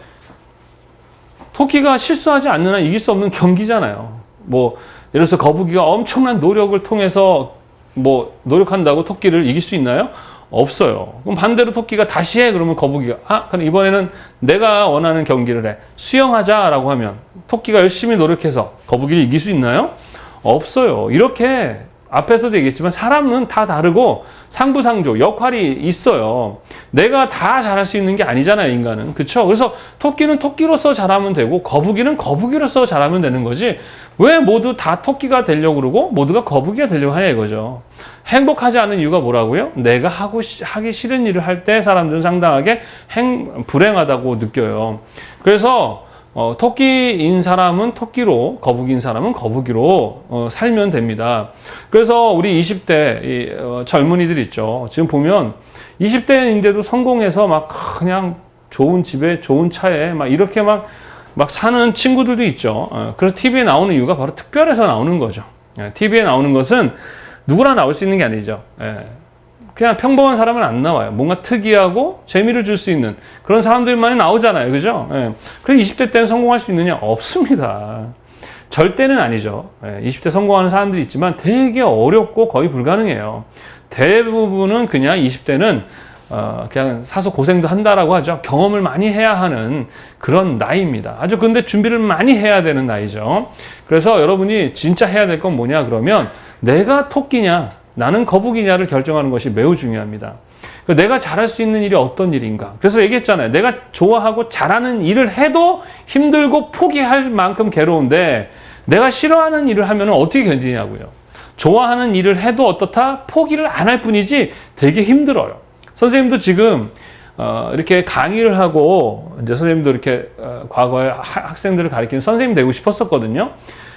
토끼가 실수하지 않는 한 이길 수 없는 경기잖아요. 뭐 예를 들어서 거북이가 엄청난 노력을 통해서 뭐 노력한다고 토끼를 이길 수 있나요? 없어요. 그럼 반대로 토끼가 다시 해 그러면 거북이가 그럼 이번에는 내가 원하는 경기를 해. 수영하자라고 하면 토끼가 열심히 노력해서 거북이를 이길 수 있나요? 없어요. 이렇게 앞에서도 얘기했지만 사람은 다 다르고 상부상조 역할이 있어요. 내가 다 잘할 수 있는 게 아니잖아요, 인간은. 그렇죠? 그래서 토끼는 토끼로서 잘하면 되고 거북이는 거북이로서 잘하면 되는 거지. 왜 모두 다 토끼가 되려고 그러고 모두가 거북이가 되려고 하냐 이거죠. 행복하지 않은 이유가 뭐라고요? 내가 하기 싫은 일을 할 때 사람들은 상당하게 불행하다고 느껴요. 그래서 토끼인 사람은 토끼로, 거북이인 사람은 거북이로 살면 됩니다. 그래서 우리 20대 젊은이들 있죠. 지금 보면 20대인데도 성공해서 막 그냥 좋은 집에 좋은 차에 막 이렇게 막 사는 친구들도 있죠. 그래서 TV에 나오는 이유가 바로 특별해서 나오는 거죠. TV에 나오는 것은 누구나 나올 수 있는 게 아니죠. 그냥 평범한 사람은 안 나와요. 뭔가 특이하고 재미를 줄 수 있는 그런 사람들만이 나오잖아요. 그죠? 그래서 20대 때는 성공할 수 있느냐? 없습니다. 절대는 아니죠. 20대 성공하는 사람들이 있지만 되게 어렵고 거의 불가능해요. 대부분은 그냥 20대는 그냥 사서 고생도 한다라고 하죠. 경험을 많이 해야 하는 그런 나이입니다. 아주 근데 준비를 많이 해야 되는 나이죠. 그래서 여러분이 진짜 해야 될 건 뭐냐 그러면 내가 토끼냐 나는 거북이냐를 결정하는 것이 매우 중요합니다. 내가 잘할 수 있는 일이 어떤 일인가. 그래서 얘기했잖아요. 내가 좋아하고 잘하는 일을 해도 힘들고 포기할 만큼 괴로운데 내가 싫어하는 일을 하면 어떻게 견디냐고요. 좋아하는 일을 해도 어떻다? 포기를 안 할 뿐이지 되게 힘들어요. 선생님도 지금 이렇게 강의를 하고 이제 선생님도 이렇게 과거에 학생들을 가르치는 선생님 되고 싶었었거든요.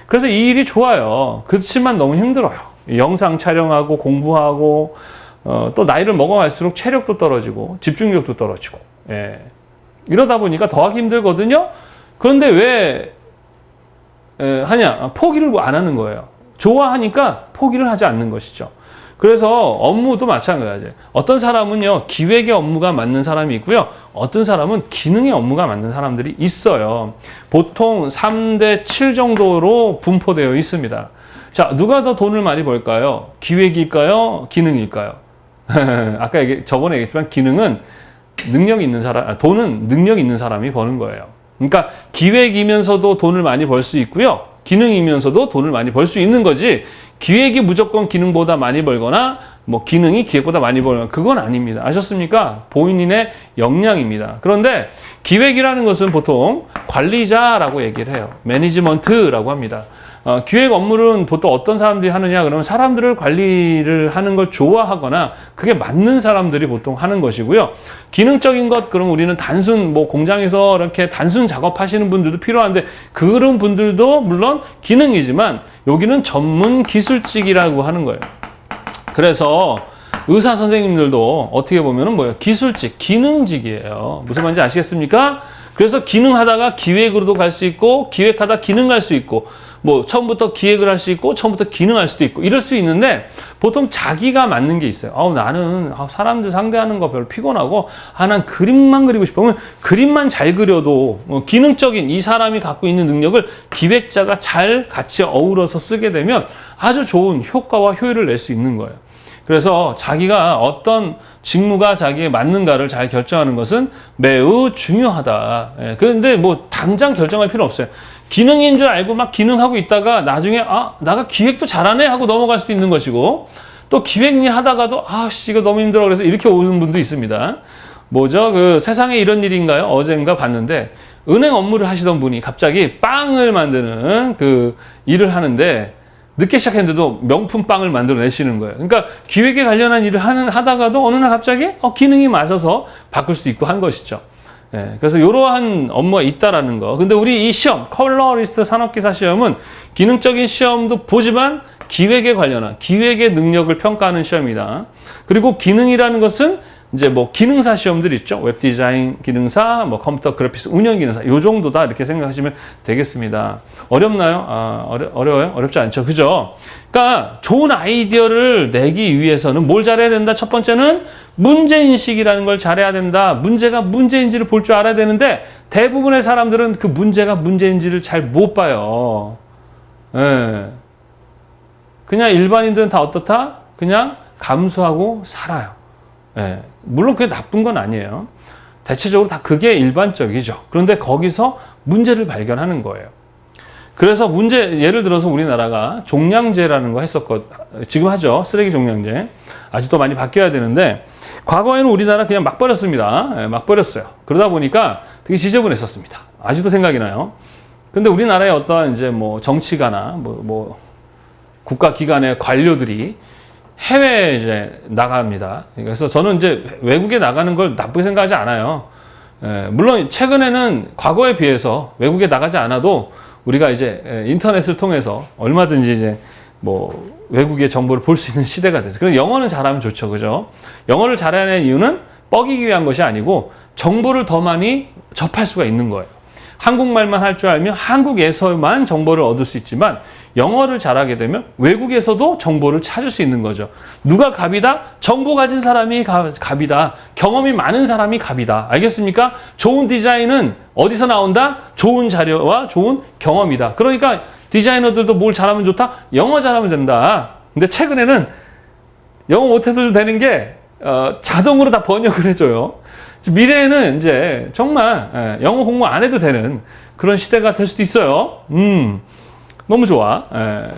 그래서 이 일이 좋아요. 그렇지만 너무 힘들어요. 영상 촬영하고 공부하고 또 나이를 먹어갈수록 체력도 떨어지고 집중력도 떨어지고 이러다 보니까 더하기 힘들거든요. 그런데 왜 하냐? 포기를 안 하는 거예요. 좋아하니까 포기를 하지 않는 것이죠. 그래서 업무도 마찬가지예요. 어떤 사람은요 기획의 업무가 맞는 사람이 있고요. 어떤 사람은 기능의 업무가 맞는 사람들이 있어요. 보통 3대 7 정도로 분포되어 있습니다. 자, 누가 더 돈을 많이 벌까요? 기획일까요? 기능일까요? 아까 저번에 얘기했지만 기능은 능력 있는 사람, 돈은 능력 있는 사람이 버는 거예요. 그러니까 기획이면서도 돈을 많이 벌 수 있고요. 기능이면서도 돈을 많이 벌 수 있는 거지. 기획이 무조건 기능보다 많이 벌거나 뭐 기능이 기획보다 많이 벌거나 그건 아닙니다. 아셨습니까? 본인의 역량입니다. 그런데 기획이라는 것은 보통 관리자라고 얘기를 해요. 매니지먼트라고 합니다. 기획 업무는 보통 어떤 사람들이 하느냐 그러면 사람들을 관리를 하는 걸 좋아하거나 그게 맞는 사람들이 보통 하는 것이고요. 기능적인 것 그럼 우리는 단순 뭐 공장에서 이렇게 단순 작업하시는 분들도 필요한데 그런 분들도 물론 기능이지만 여기는 전문 기술직이라고 하는 거예요. 그래서 의사 선생님들도 어떻게 보면은 뭐예요? 기술직, 기능직이에요. 무슨 말인지 아시겠습니까? 그래서 기능하다가 기획으로도 갈 수 있고 기획하다 기능 갈 수 있고 뭐 처음부터 기획을 할 수 있고 처음부터 기능할 수도 있고 이럴 수 있는데 보통 자기가 맞는 게 있어요. 나는 사람들 상대하는 거 별로 피곤하고 난 그림만 그리고 싶으면 그림만 잘 그려도 기능적인 이 사람이 갖고 있는 능력을 기획자가 잘 같이 어우러서 쓰게 되면 아주 좋은 효과와 효율을 낼 수 있는 거예요. 그래서 자기가 어떤 직무가 자기에 맞는가를 잘 결정하는 것은 매우 중요하다. 그런데 뭐 당장 결정할 필요 없어요. 기능인 줄 알고 막 기능하고 있다가 나중에 나가 기획도 잘하네 하고 넘어갈 수도 있는 것이고 또 기획일 하다가도 이거 너무 힘들어 그래서 이렇게 오는 분도 있습니다. 뭐죠? 그 세상에 이런 일인가요? 어젠가 봤는데 은행 업무를 하시던 분이 갑자기 빵을 만드는 그 일을 하는데 늦게 시작했는데도 명품 빵을 만들어내시는 거예요. 그러니까 기획에 관련한 일을 하다가도 어느 날 갑자기 기능이 맞아서 바꿀 수 있고 한 것이죠. 그래서 이러한 업무가 있다라는 거. 근데 우리 이 시험, 컬러리스트 산업기사 시험은 기능적인 시험도 보지만 기획에 관련한 기획의 능력을 평가하는 시험이다. 그리고 기능이라는 것은 이제 뭐 기능사 시험들 있죠. 웹 디자인 기능사, 뭐 컴퓨터 그래픽스 운영 기능사 요 정도다 이렇게 생각하시면 되겠습니다. 어렵나요? 어려워요? 어렵지 않죠. 그죠? 그러니까 좋은 아이디어를 내기 위해서는 뭘 잘해야 된다? 첫 번째는 문제인식이라는 걸 잘해야 된다. 문제가 문제인지를 볼 줄 알아야 되는데 대부분의 사람들은 그 문제가 문제인지를 잘 못 봐요. 예. 그냥 일반인들은 다 어떻다? 그냥 감수하고 살아요. 예. 물론 그게 나쁜 건 아니에요. 대체적으로 다 그게 일반적이죠. 그런데 거기서 문제를 발견하는 거예요. 그래서 예를 들어서 우리나라가 종량제라는 거 지금 하죠. 쓰레기 종량제. 아직도 많이 바뀌어야 되는데, 과거에는 우리나라 그냥 막 버렸습니다. 예, 막 버렸어요. 그러다 보니까 되게 지저분했었습니다. 아직도 생각이 나요. 근데 우리나라의 어떠한 이제 뭐 정치가나 국가기관의 관료들이 해외에 이제 나갑니다. 그래서 저는 이제 외국에 나가는 걸 나쁘게 생각하지 않아요. 예, 물론 최근에는 과거에 비해서 외국에 나가지 않아도 우리가 이제 인터넷을 통해서 얼마든지 이제 뭐 외국의 정보를 볼 수 있는 시대가 됐어요. 그래서 영어는 잘하면 좋죠. 그죠? 영어를 잘해야 하는 이유는 뻐기기 위한 것이 아니고 정보를 더 많이 접할 수가 있는 거예요. 한국말만 할 줄 알면 한국에서만 정보를 얻을 수 있지만 영어를 잘하게 되면 외국에서도 정보를 찾을 수 있는 거죠. 누가 갑이다? 정보 가진 사람이 갑이다. 경험이 많은 사람이 갑이다. 알겠습니까? 좋은 디자인은 어디서 나온다? 좋은 자료와 좋은 경험이다. 그러니까 디자이너들도 뭘 잘하면 좋다? 영어 잘하면 된다. 근데 최근에는 영어 못해도 되는 게 자동으로 다 번역을 해줘요. 미래에는 이제 정말 영어 공부 안 해도 되는 그런 시대가 될 수도 있어요. 너무 좋아.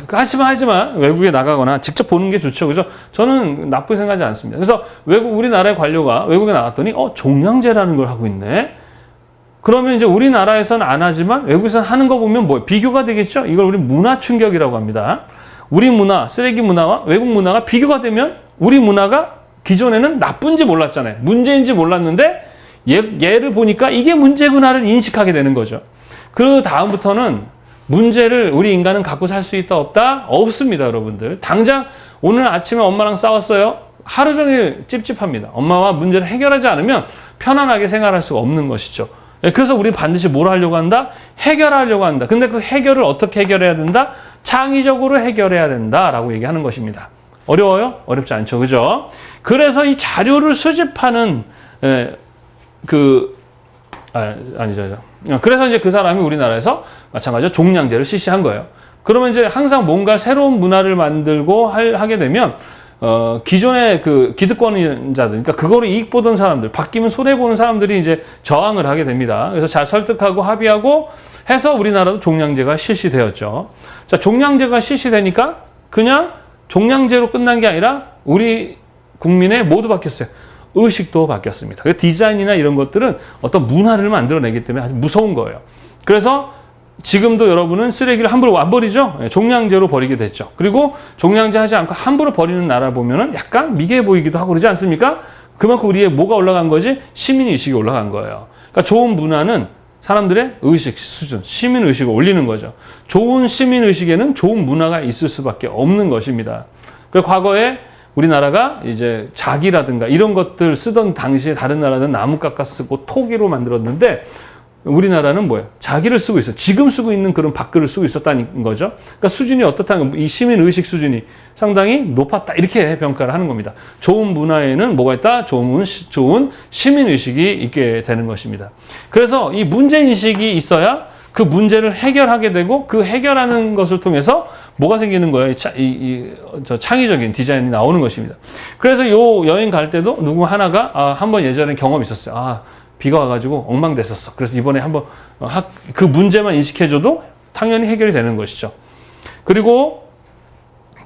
하지만 외국에 나가거나 직접 보는 게 좋죠. 그죠? 저는 나쁘게 생각하지 않습니다. 그래서 우리나라의 관료가 외국에 나갔더니 종량제라는 걸 하고 있네. 그러면 이제 우리나라에서는 안 하지만 외국에서 하는 거 보면 뭐 비교가 되겠죠? 이걸 우리 문화 충격이라고 합니다. 우리 문화, 쓰레기 문화와 외국 문화가 비교가 되면 우리 문화가 기존에는 나쁜지 몰랐잖아요. 문제인지 몰랐는데 얘를 보니까 이게 문제구나를 인식하게 되는 거죠. 그 다음부터는 문제를 우리 인간은 갖고 살 수 있다 없다? 없습니다, 여러분들. 당장 오늘 아침에 엄마랑 싸웠어요. 하루 종일 찝찝합니다. 엄마와 문제를 해결하지 않으면 편안하게 생활할 수가 없는 것이죠. 그래서 우리 반드시 뭘 하려고 한다? 해결하려고 한다. 근데 그 해결을 어떻게 해결해야 된다? 창의적으로 해결해야 된다라고 얘기하는 것입니다. 어려워요? 어렵지 않죠. 그죠? 그래서 이 자료를 수집하는 그래서 이제 그 사람이 우리나라에서 마찬가지로 종량제를 실시한 거예요. 그러면 이제 항상 뭔가 새로운 문화를 만들고 하게 되면 기존의 그 기득권자들, 그러니까 그거를 이익 보던 사람들, 바뀌면 손해 보는 사람들이 이제 저항을 하게 됩니다. 그래서 잘 설득하고 합의하고 해서 우리나라도 종량제가 실시되었죠. 자, 종량제가 실시되니까 그냥 종량제로 끝난 게 아니라 우리 국민의 모두 바뀌었어요. 의식도 바뀌었습니다. 디자인이나 이런 것들은 어떤 문화를 만들어내기 때문에 아주 무서운 거예요. 그래서 지금도 여러분은 쓰레기를 함부로 안 버리죠? 종량제로 버리게 됐죠. 그리고 종량제 하지 않고 함부로 버리는 나라 보면은 약간 미개해 보이기도 하고 그러지 않습니까? 그만큼 우리의 뭐가 올라간 거지? 시민의식이 올라간 거예요. 그러니까 좋은 문화는 사람들의 의식 수준, 시민의식을 올리는 거죠. 좋은 시민의식에는 좋은 문화가 있을 수밖에 없는 것입니다. 그래서 과거에 우리나라가 이제 자기라든가 이런 것들 쓰던 당시에 다른 나라는 나무 깎아 쓰고 토기로 만들었는데 우리나라는 뭐예요? 자기를 쓰고 있어. 지금 쓰고 있는 그런 밥그릇을 쓰고 있었다는 거죠. 그러니까 수준이 어떻다는 이 시민의식 수준이 상당히 높았다. 이렇게 평가를 하는 겁니다. 좋은 문화에는 뭐가 있다? 좋은 시민의식이 있게 되는 것입니다. 그래서 이 문제인식이 있어야 그 문제를 해결하게 되고 그 해결하는 것을 통해서 뭐가 생기는 거예요? 창의적인 디자인이 나오는 것입니다. 그래서 요 여행 갈 때도 누구 하나가 한번 예전에 경험이 있었어요. 비가 와가지고 엉망됐었어. 그래서 이번에 한번 그 문제만 인식해줘도 당연히 해결이 되는 것이죠. 그리고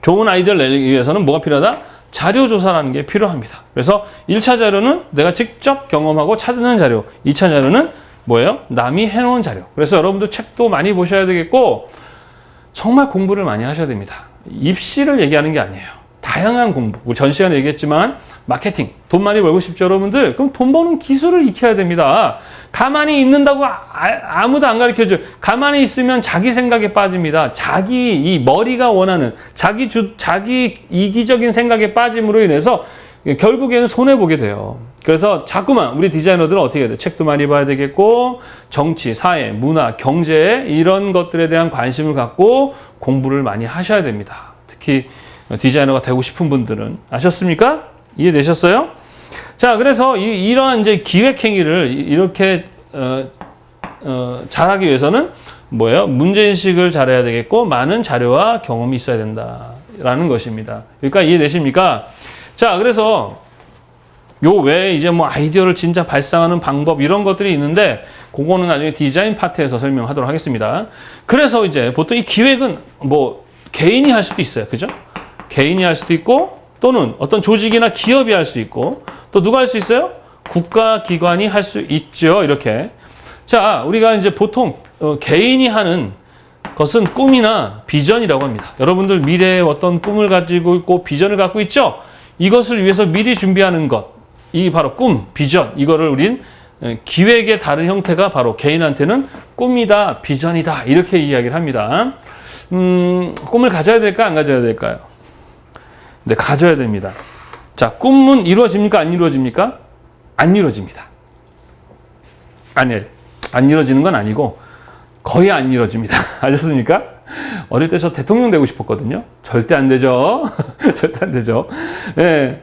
좋은 아이디어를 내기 위해서는 뭐가 필요하다? 자료조사라는 게 필요합니다. 그래서 1차 자료는 내가 직접 경험하고 찾는 자료. 2차 자료는 뭐예요? 남이 해놓은 자료. 그래서 여러분도 책도 많이 보셔야 되겠고 정말 공부를 많이 하셔야 됩니다. 입시를 얘기하는 게 아니에요. 다양한 공부. 우리 전 시간에 얘기했지만 마케팅, 돈 많이 벌고 싶죠, 여러분들? 그럼 돈 버는 기술을 익혀야 됩니다. 가만히 있는다고 아무도 안 가르쳐줘요. 가만히 있으면 자기 생각에 빠집니다. 이 머리가 원하는 자기 이기적인 생각에 빠짐으로 인해서 결국에는 손해보게 돼요. 그래서 자꾸만 우리 디자이너들은 어떻게 해야 돼요? 책도 많이 봐야 되겠고 정치, 사회, 문화, 경제 이런 것들에 대한 관심을 갖고 공부를 많이 하셔야 됩니다. 특히 디자이너가 되고 싶은 분들은 아셨습니까? 이해되셨어요? 자, 그래서 이러한 이제 기획 행위를 이렇게 잘하기 위해서는 뭐예요? 문제인식을 잘해야 되겠고 많은 자료와 경험이 있어야 된다라는 것입니다. 그러니까 이해되십니까? 자, 그래서 요 외에 이제 뭐 아이디어를 진짜 발상하는 방법 이런 것들이 있는데 그거는 나중에 디자인 파트에서 설명하도록 하겠습니다. 그래서 이제 보통 이 기획은 뭐 개인이 할 수도 있어요. 그죠? 개인이 할 수도 있고 또는 어떤 조직이나 기업이 할 수 있고 또 누가 할 수 있어요? 국가기관이 할 수 있죠. 이렇게. 자, 우리가 이제 보통 개인이 하는 것은 꿈이나 비전이라고 합니다. 여러분들 미래에 어떤 꿈을 가지고 있고 비전을 갖고 있죠? 이것을 위해서 미리 준비하는 것. 이 바로 꿈, 비전. 이거를 우린 기획의 다른 형태가 바로 개인한테는 꿈이다, 비전이다. 이렇게 이야기를 합니다. 꿈을 가져야 될까, 안 가져야 될까요? 네, 가져야 됩니다. 자, 꿈은 이루어집니까, 안 이루어집니까? 안 이루어집니다. 아니에요. 안 이루어지는 건 아니고 거의 안 이루어집니다. 아셨습니까? 어릴 때 저 대통령 되고 싶었거든요. 절대 안 되죠. 절대 안 되죠. 네.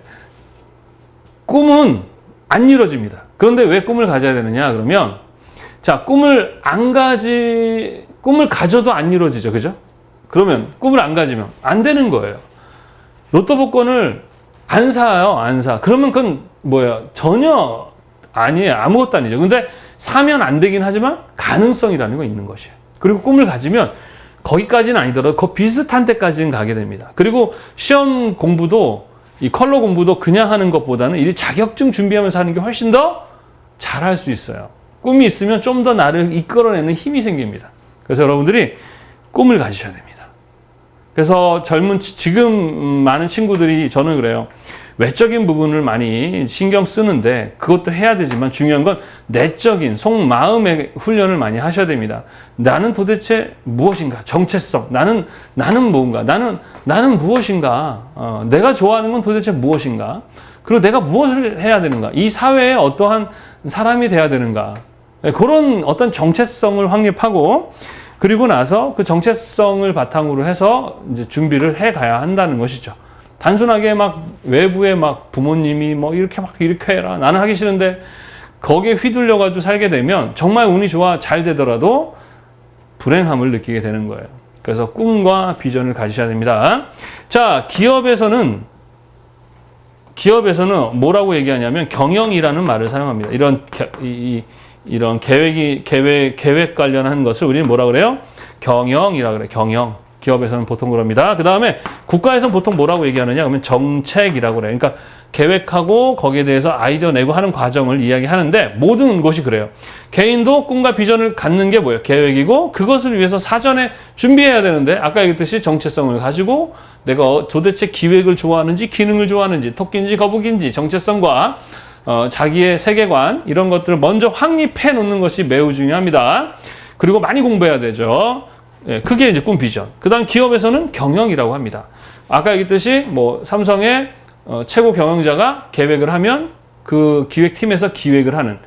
꿈은 안 이루어집니다. 그런데 왜 꿈을 가져야 되느냐? 그러면 자, 꿈을 가져도 안 이루어지죠. 그죠? 그러면 꿈을 안 가지면 안 되는 거예요. 로또 복권을 안 사요. 안 사. 그러면 그건 뭐예요? 전혀 아니에요. 아무것도 아니죠. 근데 사면 안 되긴 하지만 가능성이라는 거 있는 것이에요. 그리고 꿈을 가지면 거기까지는 아니더라도 그 비슷한 데까지는 가게 됩니다. 그리고 시험 공부도 이 컬러 공부도 그냥 하는 것보다는 이 자격증 준비하면서 하는 게 훨씬 더 잘할 수 있어요. 꿈이 있으면 좀 더 나를 이끌어내는 힘이 생깁니다. 그래서 여러분들이 꿈을 가지셔야 됩니다. 그래서 지금 많은 친구들이 저는 그래요. 외적인 부분을 많이 신경 쓰는데 그것도 해야 되지만 중요한 건 내적인 속마음의 훈련을 많이 하셔야 됩니다. 나는 도대체 무엇인가? 정체성. 나는 뭔가? 나는 무엇인가? 내가 좋아하는 건 도대체 무엇인가? 그리고 내가 무엇을 해야 되는가? 이 사회에 어떠한 사람이 돼야 되는가? 그런 어떤 정체성을 확립하고 그리고 나서 그 정체성을 바탕으로 해서 이제 준비를 해 가야 한다는 것이죠. 단순하게 막 외부에 막 부모님이 뭐 이렇게 해라. 나는 하기 싫은데 거기에 휘둘려가지고 살게 되면 정말 운이 좋아 잘 되더라도 불행함을 느끼게 되는 거예요. 그래서 꿈과 비전을 가지셔야 됩니다. 자, 기업에서는 뭐라고 얘기하냐면 경영이라는 말을 사용합니다. 이런 계획 관련한 것을 우리는 뭐라 그래요? 경영이라 그래요. 경영. 기업에서는 보통 그럽니다. 그 다음에 국가에서는 보통 뭐라고 얘기하느냐 그러면 정책이라고 그래요. 그러니까 계획하고 거기에 대해서 아이디어 내고 하는 과정을 이야기하는데 모든 것이 그래요. 개인도 꿈과 비전을 갖는 게 뭐예요? 계획이고 그것을 위해서 사전에 준비해야 되는데 아까 얘기했듯이 정체성을 가지고 내가 도대체 기획을 좋아하는지 기능을 좋아하는지 토끼인지 거북인지 정체성과 자기의 세계관 이런 것들을 먼저 확립해 놓는 것이 매우 중요합니다. 그리고 많이 공부해야 되죠. 예, 그게 이제 꿈 비전. 그 다음 기업에서는 경영이라고 합니다. 아까 얘기했듯이 뭐 삼성의 최고 경영자가 계획을 하면 그 기획팀에서 기획을 하는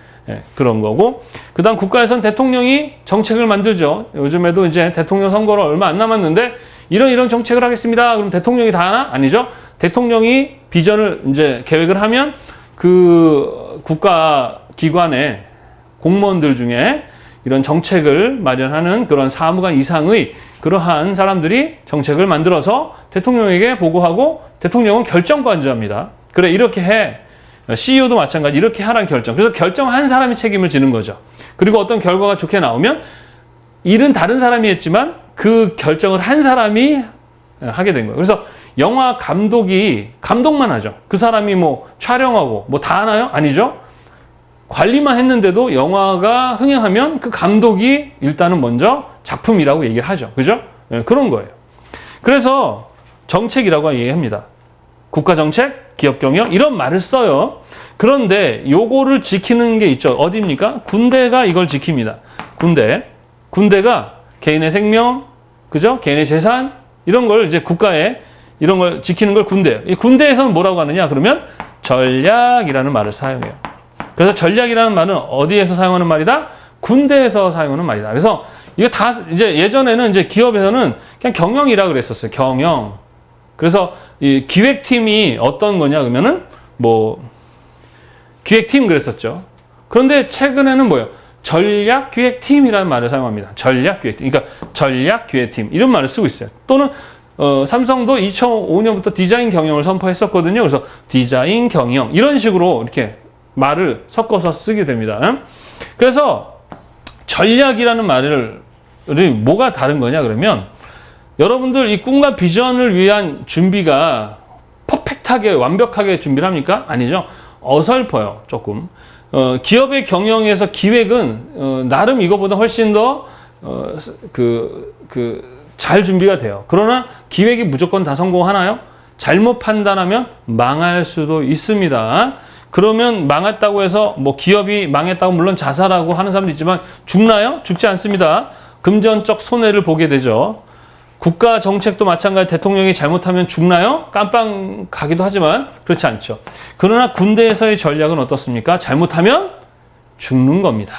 그런 거고 그 다음 국가에서는 대통령이 정책을 만들죠. 요즘에도 이제 대통령 선거로 얼마 안 남았는데 이런 정책을 하겠습니다. 그럼 대통령이 다 하나? 아니죠. 대통령이 비전을 이제 계획을 하면 그 국가 기관의 공무원들 중에 이런 정책을 마련하는 그런 사무관 이상의 그러한 사람들이 정책을 만들어서 대통령에게 보고하고 대통령은 결정권자입니다. 그래 이렇게 해. CEO도 마찬가지 이렇게 하라는 결정. 그래서 결정한 사람이 책임을 지는 거죠. 그리고 어떤 결과가 좋게 나오면 일은 다른 사람이 했지만 그 결정을 한 사람이 하게 된 거예요. 그래서 영화 감독만 하죠. 그 사람이 뭐 촬영하고 뭐 다 하나요? 아니죠. 관리만 했는데도 영화가 흥행하면 그 감독이 일단은 먼저 작품이라고 얘기를 하죠. 그죠? 네, 그런 거예요. 그래서 정책이라고 얘기합니다. 국가정책, 기업경영 이런 말을 써요. 그런데 요거를 지키는 게 있죠. 어디입니까? 군대가 이걸 지킵니다. 군대가 개인의 생명, 그죠? 개인의 재산 이런 걸 이제 국가에 이런 걸 지키는 걸 군대예요. 이 군대에서는 뭐라고 하느냐? 그러면 전략이라는 말을 사용해요. 그래서 전략이라는 말은 어디에서 사용하는 말이다? 군대에서 사용하는 말이다. 그래서 이거 다 이제 예전에는 이제 기업에서는 그냥 경영이라 그랬었어요. 경영. 그래서 이 기획팀이 어떤 거냐 그러면은 뭐 기획팀 그랬었죠. 그런데 최근에는 뭐예요? 전략기획팀이라는 말을 사용합니다. 전략기획팀. 그러니까 전략기획팀 이런 말을 쓰고 있어요. 또는 삼성도 2005년부터 디자인 경영을 선포했었거든요. 그래서 디자인 경영 이런 식으로 이렇게 말을 섞어서 쓰게 됩니다. 그래서 전략이라는 말을 뭐가 다른 거냐 그러면 여러분들 이 꿈과 비전을 위한 준비가 퍼펙트하게 완벽하게 준비를 합니까? 아니죠. 어설퍼요. 조금. 기업의 경영에서 기획은 나름 이거보다 훨씬 더 잘 준비가 돼요. 그러나 기획이 무조건 다 성공하나요? 잘못 판단하면 망할 수도 있습니다. 그러면 망했다고 해서 뭐 기업이 망했다고 물론 자살하고 하는 사람도 있지만 죽나요? 죽지 않습니다. 금전적 손해를 보게 되죠. 국가 정책도 마찬가지 대통령이 잘못하면 죽나요? 깜빵 가기도 하지만 그렇지 않죠. 그러나 군대에서의 전략은 어떻습니까? 잘못하면 죽는 겁니다.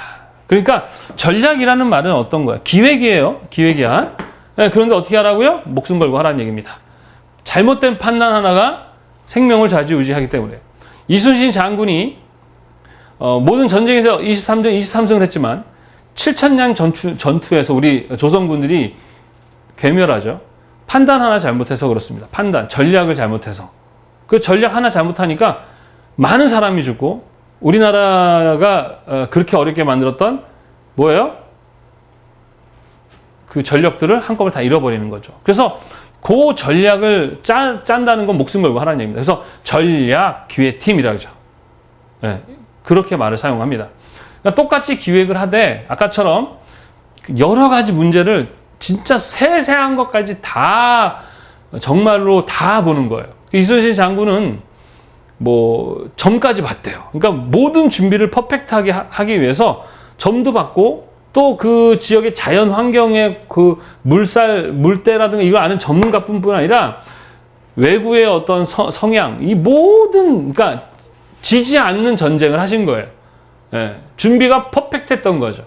그러니까 전략이라는 말은 어떤 거야? 기획이에요. 기획이야. 네, 그런데 어떻게 하라고요? 목숨 걸고 하라는 얘기입니다. 잘못된 판단 하나가 생명을 좌지우지하기 때문에. 이순신 장군이 모든 전쟁에서 23승을 했지만 7천량 전투에서 우리 조선군들이 괴멸하죠. 판단 하나 잘못해서 그렇습니다. 판단, 전략을 잘못해서. 그 전략 하나 잘못하니까 많은 사람이 죽고 우리나라가 그렇게 어렵게 만들었던 뭐예요? 그 전력들을 한꺼번에 다 잃어버리는 거죠. 그래서 그 전략을 짠다는 건 목숨 걸고 하라는 얘기입니다. 그래서 전략 기획팀이라고 하죠. 네, 그렇게 말을 사용합니다. 그러니까 똑같이 기획을 하되 아까처럼 여러 가지 문제를 진짜 세세한 것까지 다 정말로 다 보는 거예요. 이순신 장군은 뭐 점까지 봤대요. 그러니까 모든 준비를 퍼펙트하게 하기 위해서 점도 봤고 또 그 지역의 자연 환경의 그 물때라든가 이걸 아는 전문가뿐만 아니라 외구의 어떤 성향, 이 모든 그러니까 지지 않는 전쟁을 하신 거예요. 예, 준비가 퍼펙트했던 거죠.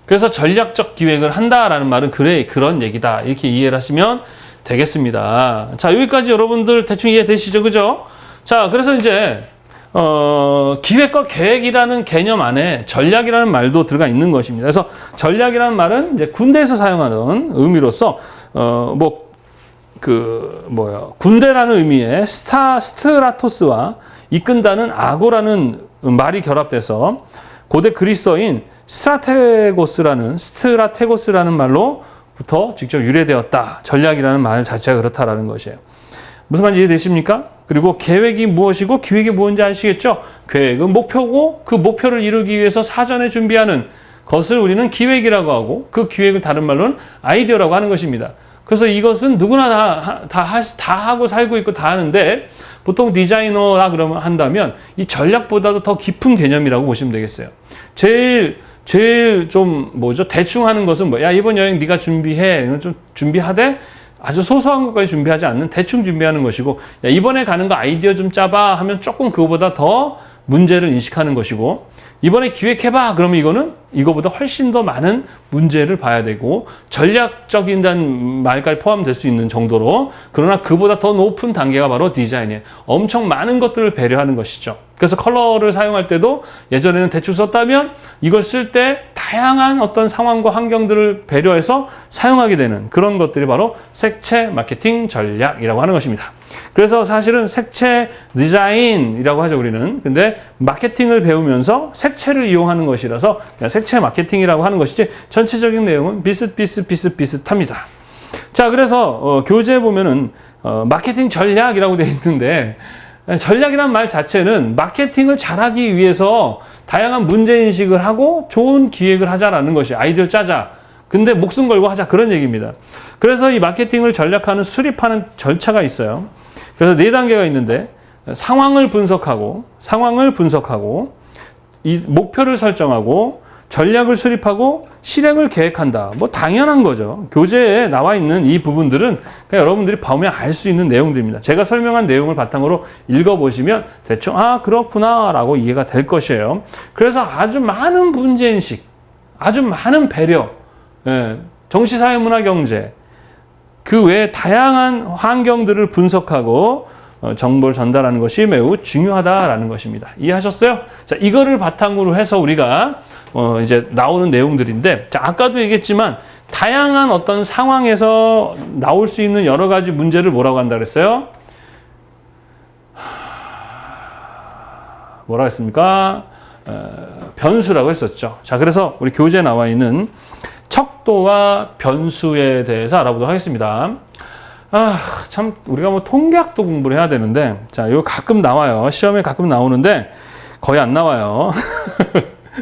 그래서 전략적 기획을 한다라는 말은 그런 얘기다. 이렇게 이해를 하시면 되겠습니다. 자, 여기까지 여러분들 대충 이해되시죠? 그죠? 자, 그래서 이제 기획과 계획이라는 개념 안에 전략이라는 말도 들어가 있는 것입니다. 그래서 전략이라는 말은 이제 군대에서 사용하는 의미로서 군대라는 의미의 스트라토스와 이끈다는 아고라는 말이 결합돼서 고대 그리스어인 스트라테고스라는 말로부터 직접 유래되었다. 전략이라는 말 자체가 그렇다라는 것이에요. 무슨 말인지 이해되십니까? 그리고 계획이 무엇이고 기획이 무엇인지 아시겠죠? 계획은 목표고 그 목표를 이루기 위해서 사전에 준비하는 것을 우리는 기획이라고 하고 그 기획을 다른 말로는 아이디어라고 하는 것입니다. 그래서 이것은 누구나 다 하고 살고 있고 다 하는데 보통 디자이너라 그러면 한다면 이 전략보다도 더 깊은 개념이라고 보시면 되겠어요. 제일 좀 대충 하는 것은 야 이번 여행 네가 준비해. 이건 좀 준비하되 아주 소소한 것까지 준비하지 않는 대충 준비하는 것이고 야 이번에 가는 거 아이디어 좀 짜봐 하면 조금 그거보다 더 문제를 인식하는 것이고 이번에 기획해봐 그러면 이거는 이거보다 훨씬 더 많은 문제를 봐야 되고 전략적인 말까지 포함될 수 있는 정도로 그러나 그보다 더 높은 단계가 바로 디자인이에요. 엄청 많은 것들을 배려하는 것이죠. 그래서 컬러를 사용할 때도 예전에는 대충 썼다면 이걸 쓸 때 다양한 어떤 상황과 환경들을 배려해서 사용하게 되는 그런 것들이 바로 색채 마케팅 전략이라고 하는 것입니다. 그래서 사실은 색채 디자인이라고 하죠, 우리는. 근데 마케팅을 배우면서 색채를 이용하는 것이라서 그냥 색채 마케팅이라고 하는 것이지 전체적인 내용은 비슷합니다. 자, 그래서 교재에 보면은 마케팅 전략이라고 되어 있는데 전략이란 말 자체는 마케팅을 잘하기 위해서 다양한 문제인식을 하고 좋은 기획을 하자라는 것이 아이디어를 짜자. 근데 목숨 걸고 하자 그런 얘기입니다. 그래서 이 마케팅을 전략하는 수립하는 절차가 있어요. 그래서 4단계가 있는데 상황을 분석하고 이 목표를 설정하고 전략을 수립하고 실행을 계획한다. 뭐 당연한 거죠. 교재에 나와 있는 이 부분들은 그냥 여러분들이 보면 알 수 있는 내용들입니다. 제가 설명한 내용을 바탕으로 읽어보시면 대충 그렇구나 라고 이해가 될 것이에요. 그래서 아주 많은 문제인식, 아주 많은 배려, 정치, 사회, 문화, 경제 그 외에 다양한 환경들을 분석하고 정보를 전달하는 것이 매우 중요하다라는 것입니다. 이해하셨어요? 자, 이거를 바탕으로 해서 우리가 이제 나오는 내용들인데, 자, 아까도 얘기했지만 다양한 어떤 상황에서 나올 수 있는 여러 가지 문제를 뭐라고 한다 그랬어요? 뭐라고 했습니까? 변수라고 했었죠. 자, 그래서 우리 교재에 나와 있는 척도와 변수에 대해서 알아보도록 하겠습니다. 참 우리가 뭐 통계학도 공부를 해야 되는데, 자, 이거 가끔 나와요. 시험에 가끔 나오는데 거의 안 나와요.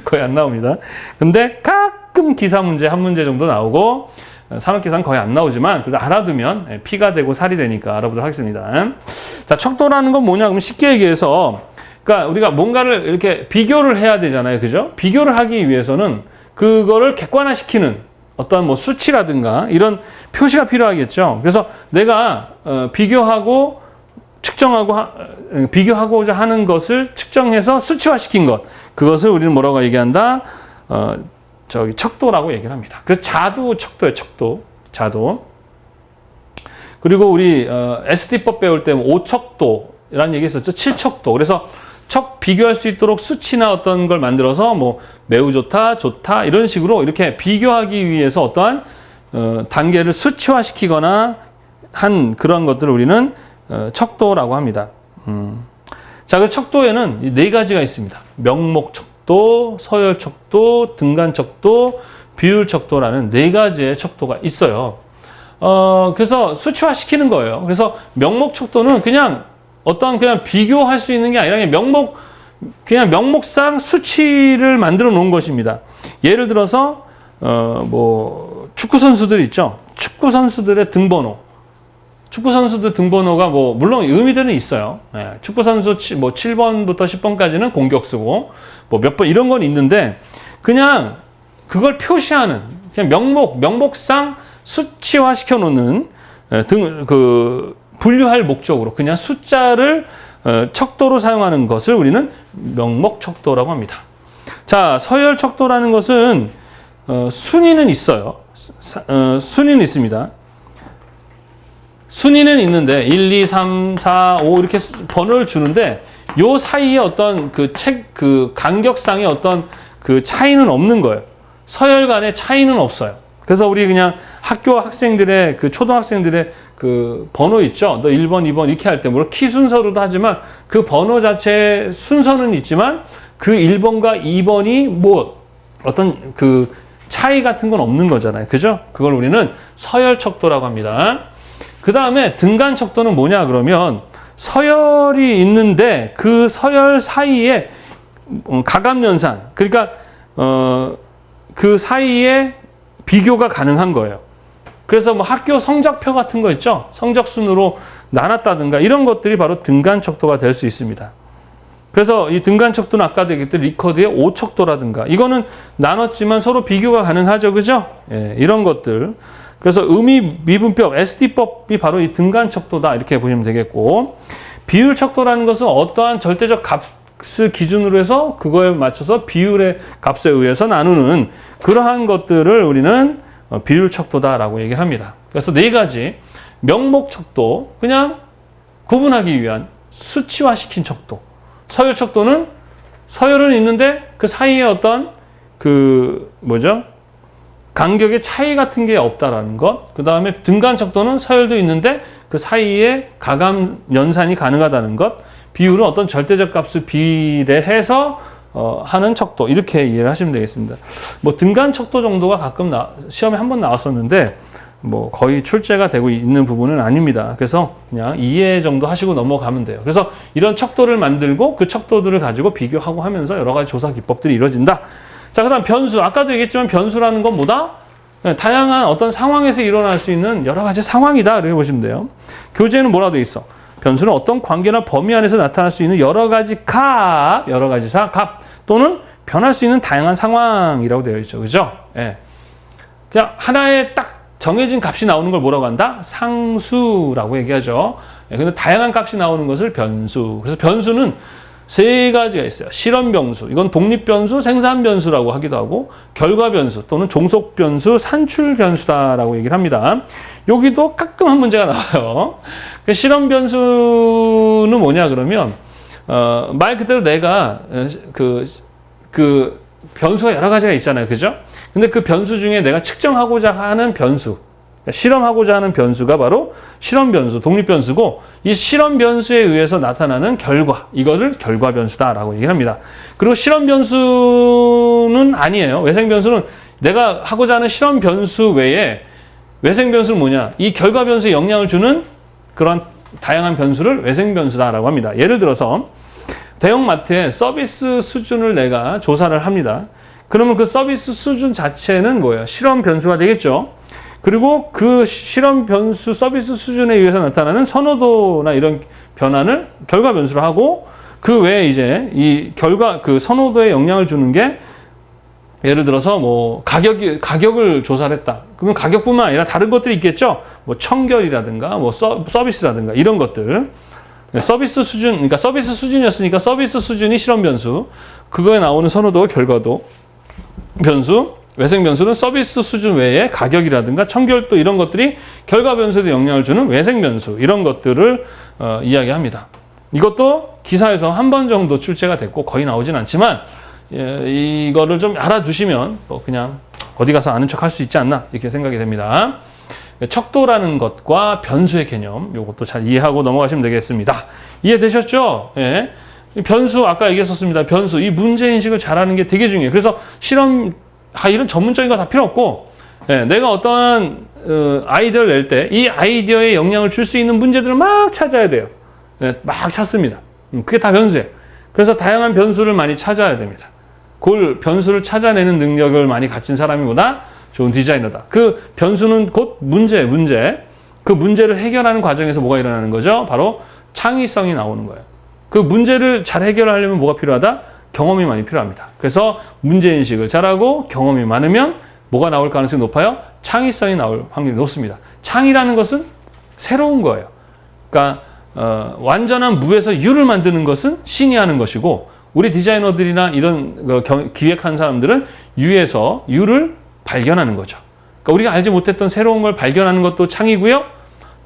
거의 안 나옵니다. 근데 가끔 기사 문제 한 문제 정도 나오고, 산업기사는 거의 안 나오지만 그래도 알아두면 피가 되고 살이 되니까 알아보도록 하겠습니다. 자, 척도라는 건 뭐냐? 그럼 쉽게 얘기해서, 그러니까 우리가 뭔가를 이렇게 비교를 해야 되잖아요. 그죠? 비교를 하기 위해서는 그거를 객관화시키는 어떤 뭐 수치라든가 이런 표시가 필요하겠죠. 그래서 내가 비교하고 측정하고 비교하고자 하는 것을 측정해서 수치화시킨 것, 그것을 우리는 뭐라고 얘기한다? 척도라고 얘기를 합니다. 그래서 자도 척도예요. 자도. 그리고 우리 SD법 배울 때 5척도라는 얘기 했었죠. 7척도. 그래서 비교할 수 있도록 수치나 어떤 걸 만들어서 뭐 매우 좋다, 좋다 이런 식으로 이렇게 비교하기 위해서 어떠한 단계를 수치화시키거나 한 그런 것들을 우리는 척도라고 합니다. 자, 그 척도에는 네 가지가 있습니다. 명목 척도, 서열 척도, 등간 척도, 비율 척도라는 네 가지의 척도가 있어요. 그래서 수치화시키는 거예요. 그래서 명목 척도는 그냥 비교할 수 있는 게 아니라 그냥 명목상 수치를 만들어 놓은 것입니다. 예를 들어서 뭐 축구 선수들 있죠. 축구 선수들의 등번호. 축구 선수들 등번호가 뭐 물론 의미들은 있어요. 축구 선수 뭐 7번부터 10번까지는 공격수고 뭐 몇 번 이런 건 있는데, 그냥 그걸 표시하는 그냥 명목상 수치화 시켜 놓는 분류할 목적으로 그냥 숫자를 척도로 사용하는 것을 우리는 명목 척도라고 합니다. 자, 서열 척도라는 것은 순위는 있어요. 순위는 있습니다. 순위는 있는데 1, 2, 3, 4, 5 이렇게 번호를 주는데 요 사이에 어떤 그 간격상의 어떤 그 차이는 없는 거예요. 서열 간의 차이는 없어요. 그래서 우리 그냥 학교 학생들의 초등학생들의 그 번호 있죠. 너 1번, 2번 이렇게 할 때 물론 키 순서로도 하지만 그 번호 자체의 순서는 있지만 그 1번과 2번이 뭐 어떤 그 차이 같은 건 없는 거잖아요. 그죠? 그걸 우리는 서열 척도라고 합니다. 그 다음에 등간 척도는 뭐냐 그러면 서열이 있는데 그 서열 사이에 가감연산, 그러니까 그 사이에 비교가 가능한 거예요. 그래서 뭐 학교 성적표 같은 거 있죠. 성적순으로 나눴다든가 이런 것들이 바로 등간 척도가 될 수 있습니다. 그래서 이 등간 척도는 아까도 얘기했던 리커드의 5척도라든가 이거는 나눴지만 서로 비교가 가능하죠. 그죠? 예, 이런 것들. 그래서 의미 미분법, SD법이 바로 이 등간 척도다 이렇게 보시면 되겠고, 비율 척도라는 것은 어떠한 절대적 값을 기준으로 해서 그거에 맞춰서 비율의 값에 의해서 나누는 그러한 것들을 우리는 비율 척도다라고 얘기를 합니다. 그래서 네 가지 명목 척도, 그냥 구분하기 위한 수치화시킨 척도. 서열 척도는 서열은 있는데 그 사이에 어떤 간격의 차이 같은 게 없다라는 것. 그 다음에 등간 척도는 서열도 있는데 그 사이에 가감 연산이 가능하다는 것. 비율은 어떤 절대적 값을 비례해서 하는 척도, 이렇게 이해를 하시면 되겠습니다. 뭐 등간 척도 정도가 가끔 시험에 한번 나왔었는데 뭐 거의 출제가 되고 있는 부분은 아닙니다. 그래서 그냥 이해 정도 하시고 넘어가면 돼요. 그래서 이런 척도를 만들고 그 척도들을 가지고 비교하고 하면서 여러 가지 조사 기법들이 이루어진다. 자, 그 다음 변수. 아까도 얘기했지만 변수라는 건 뭐다? 다양한 어떤 상황에서 일어날 수 있는 여러 가지 상황이다. 이렇게 보시면 돼요. 교재에는 뭐라고 돼 있어? 변수는 어떤 관계나 범위 안에서 나타날 수 있는 여러 가지 값 또는 변할 수 있는 다양한 상황이라고 되어 있죠. 그죠? 예. 그냥 하나의 딱 정해진 값이 나오는 걸 뭐라고 한다? 상수라고 얘기하죠. 예, 근데 다양한 값이 나오는 것을 변수. 그래서 변수는 세 가지가 있어요. 실험 변수, 이건 독립 변수, 생산 변수라고 하기도 하고, 결과 변수 또는 종속 변수, 산출 변수다라고 얘기를 합니다. 여기도 가끔 한 문제가 나와요. 그 실험 변수는 뭐냐 그러면 말 그대로 내가 그 변수가 여러 가지가 있잖아요, 그죠? 근데 그 변수 중에 내가 측정하고자 하는 변수, 실험하고자 하는 변수가 바로 실험 변수, 독립 변수고, 이 실험 변수에 의해서 나타나는 결과, 이거를 결과 변수다라고 얘기를 합니다. 그리고 실험 변수는 아니에요. 외생 변수는 내가 하고자 하는 실험 변수 외에 외생 변수는 뭐냐? 이 결과 변수에 영향을 주는 그런 다양한 변수를 외생 변수다라고 합니다. 예를 들어서 대형마트의 서비스 수준을 내가 조사를 합니다. 그러면 그 서비스 수준 자체는 뭐예요? 실험 변수가 되겠죠. 그리고 그 실험 변수 서비스 수준에 의해서 나타나는 선호도나 이런 변화를 결과 변수로 하고, 그 외에 이제 이 결과 그 선호도에 영향을 주는 게 예를 들어서 뭐 가격을 조사를 했다. 그러면 가격뿐만 아니라 다른 것들이 있겠죠. 뭐 청결이라든가 뭐 서비스라든가 이런 것들. 서비스 수준, 그러니까 서비스 수준이었으니까 서비스 수준이 실험 변수, 그거에 나오는 선호도, 결과도 변수, 외생 변수는 서비스 수준 외에 가격이라든가 청결도 이런 것들이 결과 변수에도 영향을 주는 외생 변수, 이런 것들을 이야기합니다. 이것도 기사에서 한 번 정도 출제가 됐고 거의 나오진 않지만, 이거를 좀 알아두시면 뭐 그냥 어디 가서 아는 척 할 수 있지 않나 이렇게 생각이 됩니다. 척도라는 것과 변수의 개념, 이것도 잘 이해하고 넘어가시면 되겠습니다. 이해되셨죠? 예. 변수 아까 얘기했었습니다. 변수, 이 문제 인식을 잘하는 게 되게 중요해요. 그래서 실험 이런 전문적인 거 다 필요 없고, 예, 내가 어떠한 아이디어를 낼 때 이 아이디어에 영향을 줄 수 있는 문제들을 막 찾아야 돼요. 예, 막 찾습니다. 그게 다 변수예요. 그래서 다양한 변수를 많이 찾아야 됩니다. 그걸 변수를 찾아내는 능력을 많이 갖춘 사람이보다 좋은 디자이너다. 그 변수는 곧 문제. 그 문제를 해결하는 과정에서 뭐가 일어나는 거죠? 바로 창의성이 나오는 거예요. 그 문제를 잘 해결하려면 뭐가 필요하다? 경험이 많이 필요합니다. 그래서 문제인식을 잘하고 경험이 많으면 뭐가 나올 가능성이 높아요? 창의성이 나올 확률이 높습니다. 창의라는 것은 새로운 거예요. 그러니까 완전한 무에서 유를 만드는 것은 신이 하는 것이고, 우리 디자이너들이나 이런 기획한 사람들은 유에서 유를 발견하는 거죠. 그러니까 우리가 알지 못했던 새로운 걸 발견하는 것도 창이고요.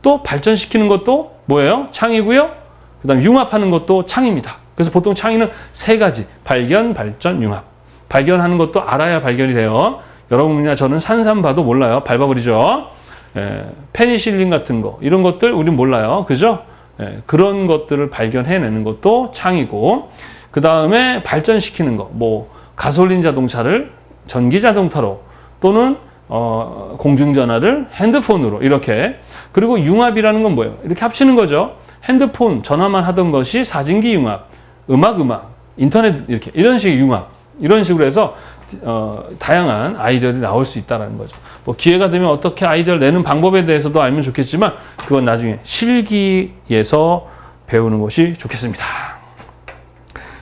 또 발전시키는 것도 뭐예요? 창이고요. 그 다음에 융합하는 것도 창입니다. 그래서 보통 창의는 세 가지: 발견, 발전, 융합. 발견하는 것도 알아야 발견이 돼요. 여러분이나 저는 산삼 봐도 몰라요. 밟아버리죠. 페니실린 같은 거, 이런 것들 우린 몰라요. 그죠? 그런 것들을 발견해내는 것도 창이고, 그 다음에 발전시키는 거, 뭐 가솔린 자동차를 전기 자동차로, 또는 공중전화를 핸드폰으로, 이렇게. 그리고 융합이라는 건 뭐예요? 이렇게 합치는 거죠. 핸드폰, 전화만 하던 것이 사진기 융합, 음악, 인터넷, 이렇게 이런 식의 융합, 이런 식으로 해서 다양한 아이디어들이 나올 수 있다는 거죠. 뭐 기회가 되면 어떻게 아이디어를 내는 방법에 대해서도 알면 좋겠지만, 그건 나중에 실기에서 배우는 것이 좋겠습니다.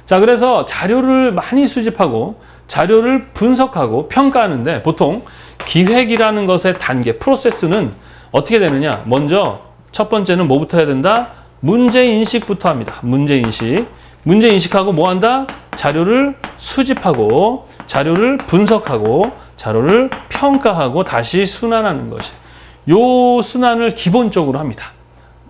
자, 그래서 자료를 많이 수집하고 자료를 분석하고 평가하는데, 보통 기획이라는 것의 단계, 프로세스는 어떻게 되느냐? 먼저 첫 번째는 뭐부터 해야 된다? 문제인식부터 합니다. 문제인식하고 뭐 한다? 자료를 수집하고 자료를 분석하고 자료를 평가하고 다시 순환하는 것이, 요 순환을 기본적으로 합니다.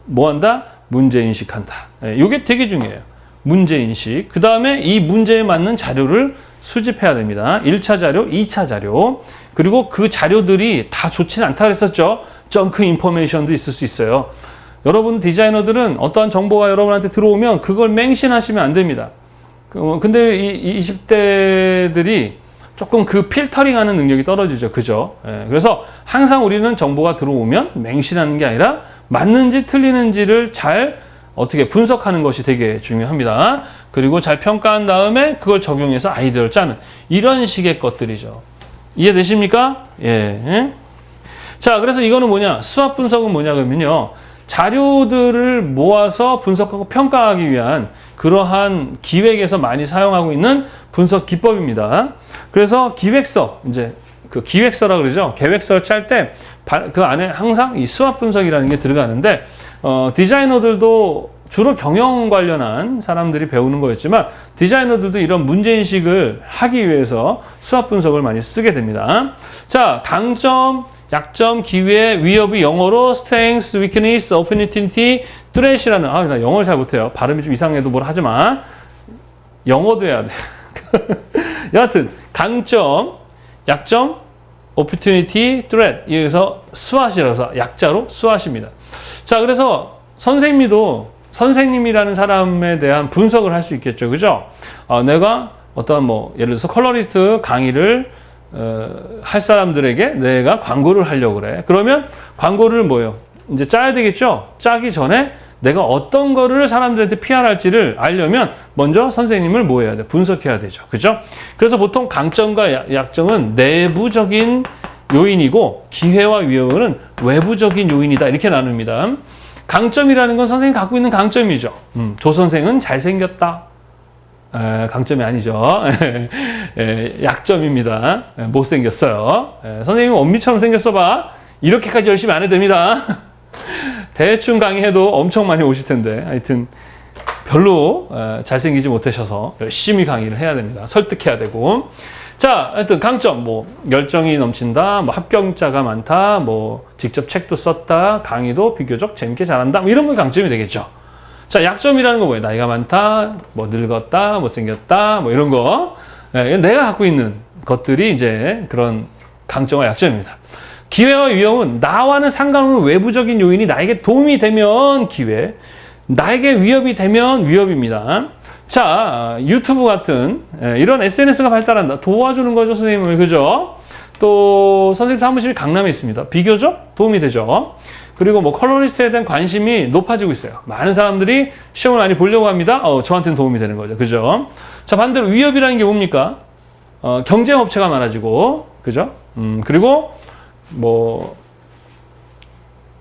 뭐 한다? 문제인식한다. 이게 되게 중요해요. 문제인식. 그 다음에 이 문제에 맞는 자료를 수집해야 됩니다. 1차 자료, 2차 자료. 그리고 그 자료들이 다 좋지는 않다 그랬었죠. 정크 인포메이션도 있을 수 있어요. 여러분 디자이너들은 어떠한 정보가 여러분한테 들어오면 그걸 맹신하시면 안 됩니다. 근데 이 20대들이 조금 그 필터링하는 능력이 떨어지죠. 그죠? 그래서 항상 우리는 정보가 들어오면 맹신하는 게 아니라 맞는지 틀리는지를 잘 어떻게 분석하는 것이 되게 중요합니다. 그리고 잘 평가한 다음에 그걸 적용해서 아이디어를 짜는, 이런 식의 것들이죠. 이해되십니까? 예. 자, 그래서 이거는 뭐냐? 수학 분석은 뭐냐 그러면요, 자료들을 모아서 분석하고 평가하기 위한 그러한 기획에서 많이 사용하고 있는 분석 기법입니다. 그래서 기획서, 이제 그 기획서라 그러죠. 계획서를 짤 때 그 안에 항상 이 수학 분석이라는 게 들어가는데, 디자이너들도 주로 경영 관련한 사람들이 배우는 거였지만 디자이너들도 이런 문제인식을 하기 위해서 수학 분석을 많이 쓰게 됩니다. 자, 강점, 약점, 기회, 위협이 영어로 strength, weakness, opportunity, threat이라는, 나 영어를 잘 못해요. 발음이 좀 이상해도 뭘 하지만 영어도 해야 돼. 여하튼 강점, 약점, opportunity, threat. 여기서 SWOT이라서 약자로 SWOT입니다. 자, 그래서 선생님이라는 사람에 대한 분석을 할 수 있겠죠. 그죠? 내가 어떤 예를 들어서 컬러리스트 강의를 할 사람들에게 내가 광고를 하려고 그래. 그러면 광고를 이제 짜야 되겠죠? 짜기 전에 내가 어떤 거를 사람들한테 PR할지를 알려면 먼저 선생님을 해야 돼? 분석해야 되죠. 그죠? 그래서 보통 강점과 약점은 내부적인 요인이고 기회와 위협은 외부적인 요인이다. 이렇게 나눕니다. 강점이라는 건 선생님이 갖고 있는 강점이죠. 조 선생은 잘생겼다. 강점이 아니죠. 약점입니다. 못생겼어요. 선생님은 언니처럼 생겼어 봐. 이렇게까지 열심히 안 해도 됩니다. 대충 강의해도 엄청 많이 오실 텐데 하여튼 별로 잘생기지 못하셔서 열심히 강의를 해야 됩니다. 설득해야 되고. 자, 하여튼 강점, 열정이 넘친다, 합격자가 많다, 직접 책도 썼다, 강의도 비교적 재밌게 잘한다, 이런 건 강점이 되겠죠. 자, 약점이라는 건 뭐예요? 나이가 많다, 늙었다, 못생겼다, 이런 거. 내가 갖고 있는 것들이 이제 그런 강점과 약점입니다. 기회와 위험은 나와는 상관없는 외부적인 요인이 나에게 도움이 되면 기회, 나에게 위협이 되면 위협입니다. 자, 유튜브 같은 이런 SNS가 발달한다. 도와주는 거죠, 선생님을. 그죠? 또 선생님 사무실이 강남에 있습니다. 비교적 도움이 되죠. 그리고 컬러리스트에 대한 관심이 높아지고 있어요. 많은 사람들이 시험을 많이 보려고 합니다. 저한테는 도움이 되는 거죠. 그죠? 자, 반대로 위협이라는 게 뭡니까? 경쟁 업체가 많아지고, 그죠? 그리고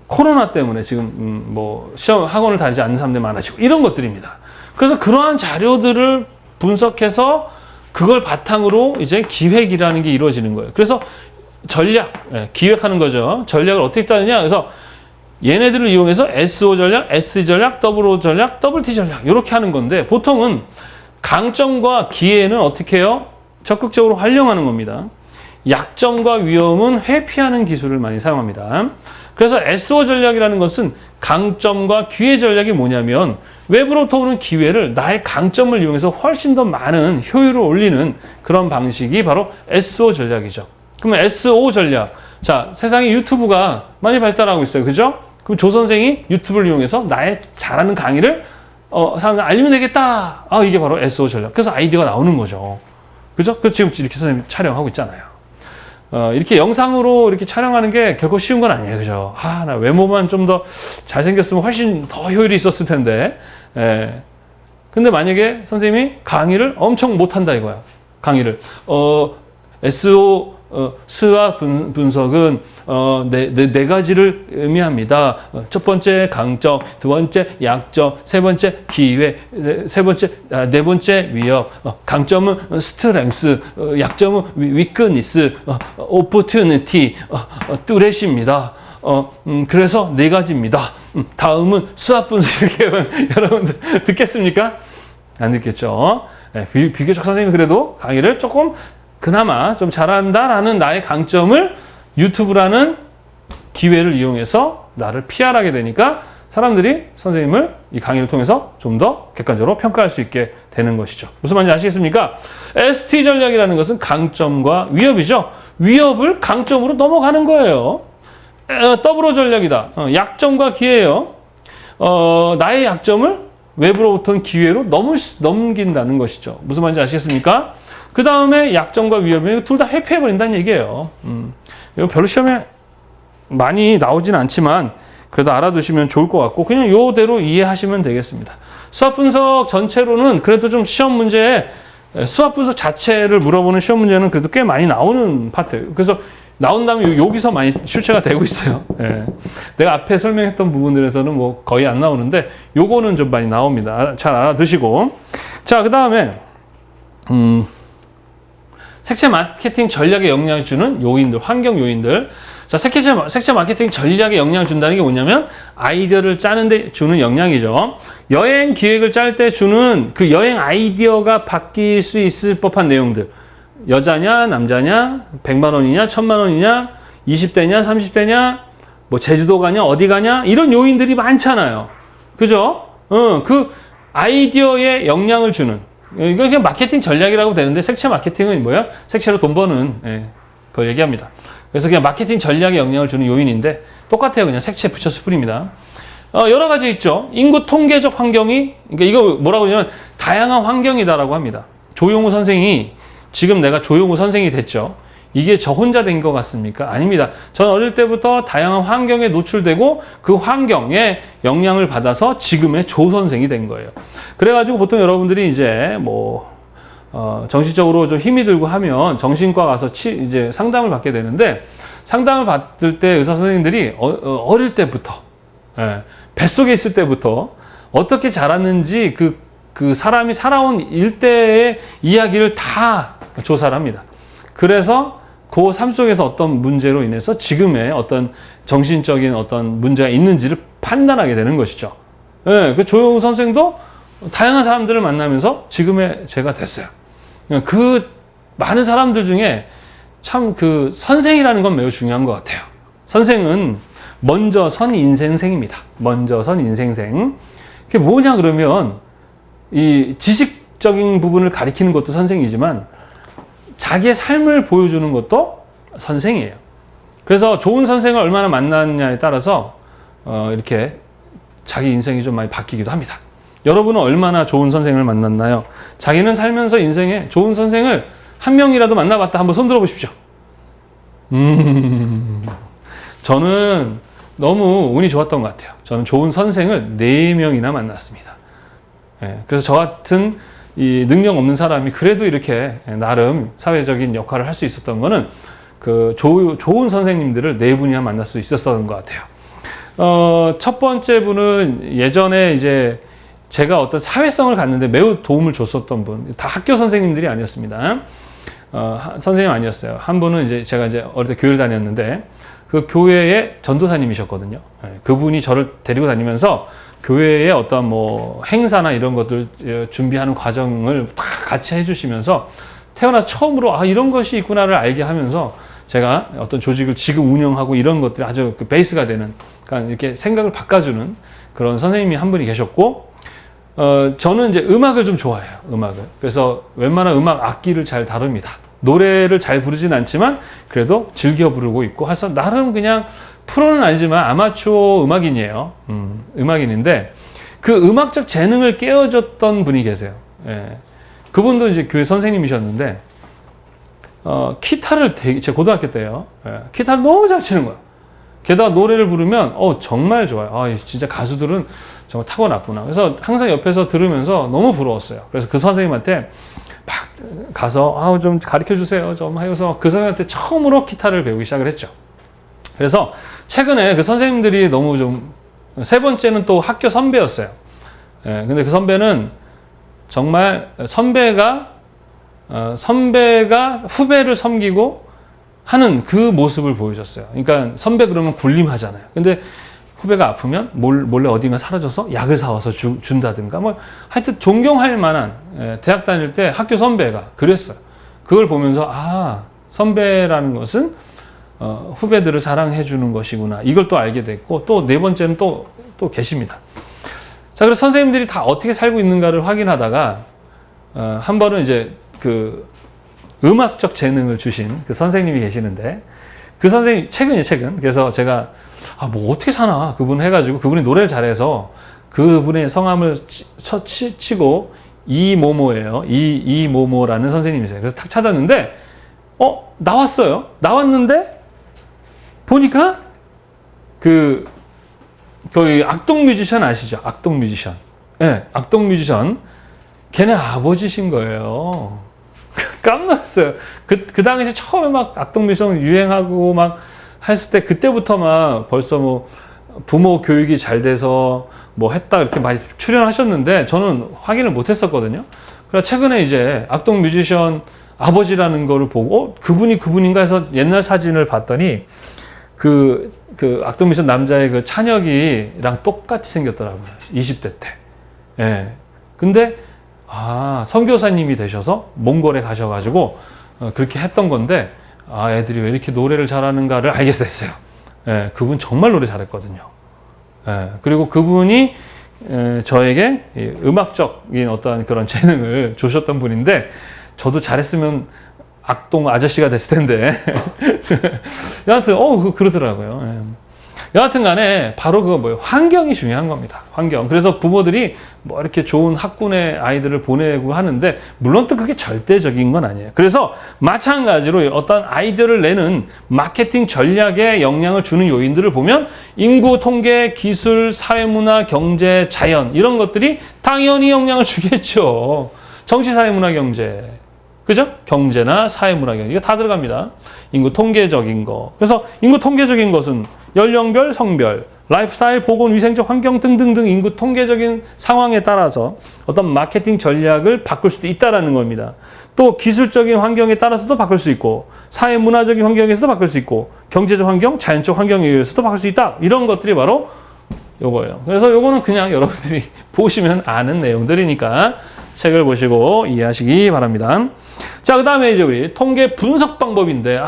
코로나 때문에 지금 시험 학원을 다니지 않는 사람들이 많아지고 이런 것들입니다. 그래서 그러한 자료들을 분석해서 그걸 바탕으로 이제 기획이라는 게 이루어지는 거예요. 그래서 전략, 기획하는 거죠. 전략을 어떻게 짜느냐? 그래서 얘네들을 이용해서 SO 전략, SD 전략, WO 전략, WT 전략 이렇게 하는 건데 보통은 강점과 기회는 어떻게 해요? 적극적으로 활용하는 겁니다. 약점과 위험은 회피하는 기술을 많이 사용합니다. 그래서 SO 전략이라는 것은 강점과 기회 전략이 뭐냐면 외부로부터 오는 기회를 나의 강점을 이용해서 훨씬 더 많은 효율을 올리는 그런 방식이 바로 SO 전략이죠. 그러면 SO 전략. 자, 세상에 유튜브가 많이 발달하고 있어요. 그죠? 그럼 조 선생이 유튜브를 이용해서 나의 잘하는 강의를 사람들 알리면 되겠다. 이게 바로 SO 전략. 그래서 아이디어가 나오는 거죠. 그죠? 그래서 지금 이렇게 선생님 촬영하고 있잖아요. 이렇게 영상으로 이렇게 촬영하는 게 결코 쉬운 건 아니에요. 그죠? 나 외모만 좀 더 잘생겼으면 훨씬 더 효율이 있었을 텐데. 근데 만약에 선생님이 강의를 엄청 못한다 이거야. 강의를. SO, 스와 분석은 네 가지를 의미합니다. 첫 번째 강점, 두 번째 약점, 세 번째 기회, 네 번째 위협. 강점은 스트렝스, 약점은 위크니스, 오포튜니티, 뚜렛입니다. 그래서 네 가지입니다. 다음은 수학 분석. 이렇게 여러분들 듣겠습니까? 안 듣겠죠. 비교적 선생님이 그래도 강의를 조금 그나마 좀 잘한다라는 나의 강점을 유튜브라는 기회를 이용해서 나를 PR하게 되니까 사람들이 선생님을 이 강의를 통해서 좀 더 객관적으로 평가할 수 있게 되는 것이죠. 무슨 말인지 아시겠습니까? ST 전략이라는 것은 강점과 위협이죠. 위협을 강점으로 넘어가는 거예요. WO 전략이다. 약점과 기회예요. 나의 약점을 외부로부터 온 기회로 넘긴다는 것이죠. 무슨 말인지 아시겠습니까? 그 다음에 약점과 위협을 둘 다 회피해버린다는 얘기예요. 이거 별로 시험에 많이 나오진 않지만 그래도 알아두시면 좋을 것 같고 그냥 요대로 이해하시면 되겠습니다. 수학 분석 전체로는 그래도 좀 시험 문제에 수학 분석 자체를 물어보는 시험 문제는 그래도 꽤 많이 나오는 파트예요. 그래서 나온다면 여기서 많이 출제가 되고 있어요. 내가 앞에 설명했던 부분들에서는 거의 안 나오는데 요거는 좀 많이 나옵니다. 잘 알아두시고. 자, 그 다음에 색채 마케팅 전략에 영향을 주는 요인들, 환경 요인들. 자, 색채 마케팅 전략에 영향을 준다는 게 뭐냐면 아이디어를 짜는데 주는 영향이죠. 여행 기획을 짤 때 주는 그 여행 아이디어가 바뀔 수 있을 법한 내용들. 여자냐, 남자냐, 100만 원이냐, 1000만 원이냐, 20대냐, 30대냐, 뭐 제주도 가냐, 어디 가냐, 이런 요인들이 많잖아요. 그죠? 그 아이디어에 영향을 주는. 이거 그냥 마케팅 전략이라고 되는데 색채 마케팅은 뭐야? 색채로 돈 버는, 그걸 얘기합니다. 그래서 그냥 마케팅 전략에 영향을 주는 요인인데 똑같아요. 그냥 색채 붙였을 뿐입니다. 여러 가지 있죠. 인구 통계적 환경이, 그러니까 이거 뭐라고 하냐면 다양한 환경이다라고 합니다. 조용우 선생이 지금 내가 조용우 선생이 됐죠. 이게 저 혼자 된 것 같습니까? 아닙니다. 전 어릴 때부터 다양한 환경에 노출되고 그 환경에 영향을 받아서 지금의 조 선생이 된 거예요. 그래가지고 보통 여러분들이 이제 정신적으로 좀 힘이 들고 하면 정신과 가서 이제 상담을 받게 되는데 상담을 받을 때 의사 선생님들이 어릴 때부터, 뱃속에 있을 때부터 어떻게 자랐는지 그 사람이 살아온 일대의 이야기를 다 조사를 합니다. 그래서 그 삶 속에서 어떤 문제로 인해서 지금의 어떤 정신적인 어떤 문제가 있는지를 판단하게 되는 것이죠. 그 조용우 선생도 다양한 사람들을 만나면서 지금의 제가 됐어요. 그 많은 사람들 중에 참 그 선생이라는 건 매우 중요한 것 같아요. 선생은 먼저 선 인생생입니다. 먼저 선 인생생. 그게 뭐냐 그러면 이 지식적인 부분을 가리키는 것도 선생이지만 자기의 삶을 보여주는 것도 선생이에요. 그래서 좋은 선생을 얼마나 만났냐에 따라서 이렇게 자기 인생이 좀 많이 바뀌기도 합니다. 여러분은 얼마나 좋은 선생을 만났나요? 자기는 살면서 인생에 좋은 선생을 한 명이라도 만나봤다. 한번 손 들어보십시오. 저는 너무 운이 좋았던 것 같아요. 저는 좋은 선생을 4명이나 만났습니다. 그래서 저 같은 이 능력 없는 사람이 그래도 이렇게 나름 사회적인 역할을 할 수 있었던 거는 그 좋은 선생님들을 4분이나 만날 수 있었던 것 같아요. 첫 번째 분은 예전에 이제 제가 어떤 사회성을 갖는데 매우 도움을 줬었던 분, 다 학교 선생님들이 아니었습니다. 선생님 아니었어요. 한 분은 이제 제가 이제 어릴 때 교회를 다녔는데 그 교회의 전도사님이셨거든요. 그분이 저를 데리고 다니면서 교회의 어떤 뭐 행사나 이런 것들 준비하는 과정을 다 같이 해주시면서 태어나서 처음으로 이런 것이 있구나를 알게 하면서 제가 어떤 조직을 지금 운영하고 이런 것들이 아주 그 베이스가 되는, 그러니까 이렇게 생각을 바꿔주는 그런 선생님이 한 분이 계셨고, 저는 이제 음악을 좀 좋아해요. 음악을. 그래서 웬만한 음악 악기를 잘 다룹니다. 노래를 잘 부르진 않지만 그래도 즐겨 부르고 있고 해서 나름 그냥 프로는 아니지만 아마추어 음악인이에요. 음악인인데 그 음악적 재능을 깨워줬던 분이 계세요. 그분도 이제 교회 선생님이셨는데 기타를 제가 고등학교 때요. 기타를 너무 잘 치는 거야. 게다가 노래를 부르면 정말 좋아요. 진짜 가수들은 정말 타고났구나. 그래서 항상 옆에서 들으면서 너무 부러웠어요. 그래서 그 선생님한테 막 가서 좀 가르쳐 주세요 좀 해서 그 선생님한테 처음으로 기타를 배우기 시작을 했죠. 그래서 최근에 그 선생님들이 너무 좀, 세 번째는 또 학교 선배였어요. 근데 그 선배는 정말 선배가 후배를 섬기고 하는 그 모습을 보여줬어요. 그러니까 선배 그러면 군림하잖아요. 근데 후배가 아프면 몰래 어딘가 사라져서 약을 사와서 준다든가 뭐 하여튼 존경할 만한, 대학 다닐 때 학교 선배가 그랬어요. 그걸 보면서 선배라는 것은 후배들을 사랑해 주는 것이구나, 이걸 또 알게 됐고, 또 4번째는 또 계십니다. 자, 그래서 선생님들이 다 어떻게 살고 있는가를 확인하다가 한 번은 이제 그 음악적 재능을 주신 그 선생님이 계시는데, 그 선생님 최근 그래서 제가 뭐 어떻게 사나 그분 해가지고, 그분이 노래를 잘해서 그분의 성함을 치고 이모모예요. 이모모라는 선생님이세요. 그래서 탁 찾았는데 나왔어요. 나왔는데 보니까 거기 악동 뮤지션 아시죠? 악동 뮤지션. 악동 뮤지션. 걔네 아버지신 거예요. 깜놀랐어요. 그 당시에 처음에 막 악동 뮤지션 유행하고 막 했을 때, 그때부터 막 벌써 뭐 부모 교육이 잘 돼서 뭐 했다 이렇게 많이 출연하셨는데 저는 확인을 못 했었거든요. 그래서 최근에 이제 악동 뮤지션 아버지라는 거를 보고 그분이 그분인가 해서 옛날 사진을 봤더니 그 악동미션 남자의 그 찬혁이랑 똑같이 생겼더라고요. 20대 때. 예. 근데, 선교사님이 되셔서 몽골에 가셔가지고, 그렇게 했던 건데, 애들이 왜 이렇게 노래를 잘하는가를 알게 됐어요. 예. 그분 정말 노래 잘했거든요. 예. 그리고 그분이, 저에게 음악적인 어떤 그런 재능을 주셨던 분인데, 저도 잘했으면 악동 아저씨가 됐을 텐데. 여하튼, 그러더라고요. 예. 여하튼 간에 바로 그거 뭐예요? 환경이 중요한 겁니다. 환경. 그래서 부모들이 뭐 이렇게 좋은 학군의 아이들을 보내고 하는데, 물론 또 그게 절대적인 건 아니에요. 그래서 마찬가지로 어떤 아이디어를 내는 마케팅 전략에 영향을 주는 요인들을 보면 인구, 통계, 기술, 사회문화, 경제, 자연 이런 것들이 당연히 영향을 주겠죠. 정치, 사회문화, 경제. 그죠? 경제나 사회문화, 경제. 이거 다 들어갑니다. 인구 통계적인 거. 그래서 인구 통계적인 것은 연령별, 성별, 라이프스타일, 보건, 위생적 환경 등등등 인구 통계적인 상황에 따라서 어떤 마케팅 전략을 바꿀 수도 있다는 겁니다. 또 기술적인 환경에 따라서도 바꿀 수 있고, 사회 문화적인 환경에서도 바꿀 수 있고, 경제적 환경, 자연적 환경에 의해서도 바꿀 수 있다. 이런 것들이 바로 요거예요. 그래서 요거는 그냥 여러분들이 보시면 아는 내용들이니까 책을 보시고 이해하시기 바랍니다. 자, 그 다음에 이제 우리 통계 분석 방법인데,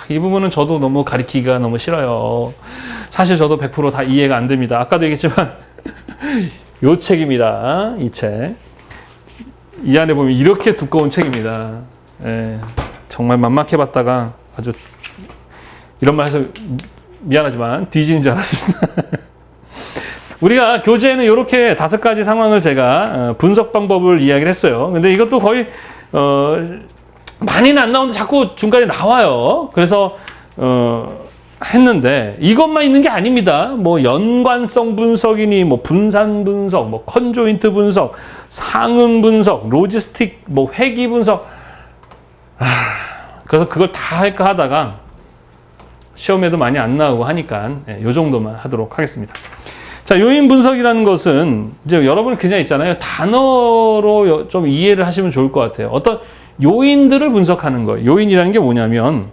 이 부분은 저도 너무 가리키기가 너무 싫어요. 사실 저도 100% 다 이해가 안 됩니다. 아까도 얘기했지만, 요 책입니다. 이 책. 이 안에 보면 이렇게 두꺼운 책입니다. 예, 정말 만막해 봤다가 아주, 이런 말 해서 미안하지만 뒤지는 줄 알았습니다. 우리가 교재에는 이렇게 5가지 상황을 제가 분석 방법을 이야기를 했어요. 근데 이것도 거의, 많이는 안 나오는데 자꾸 중간에 나와요. 그래서 했는데 이것만 있는 게 아닙니다. 뭐 연관성 분석이니 뭐 분산 분석, 뭐 컨조인트 분석, 상응 분석, 로지스틱, 뭐 회귀 분석. 그래서 그걸 다 할까 하다가 시험에도 많이 안 나오고 하니까 요 정도만 하도록 하겠습니다. 자, 요인 분석이라는 것은 이제 여러분 그냥 있잖아요. 단어로 좀 이해를 하시면 좋을 것 같아요. 어떤 요인들을 분석하는 거예요. 요인이라는 게 뭐냐면,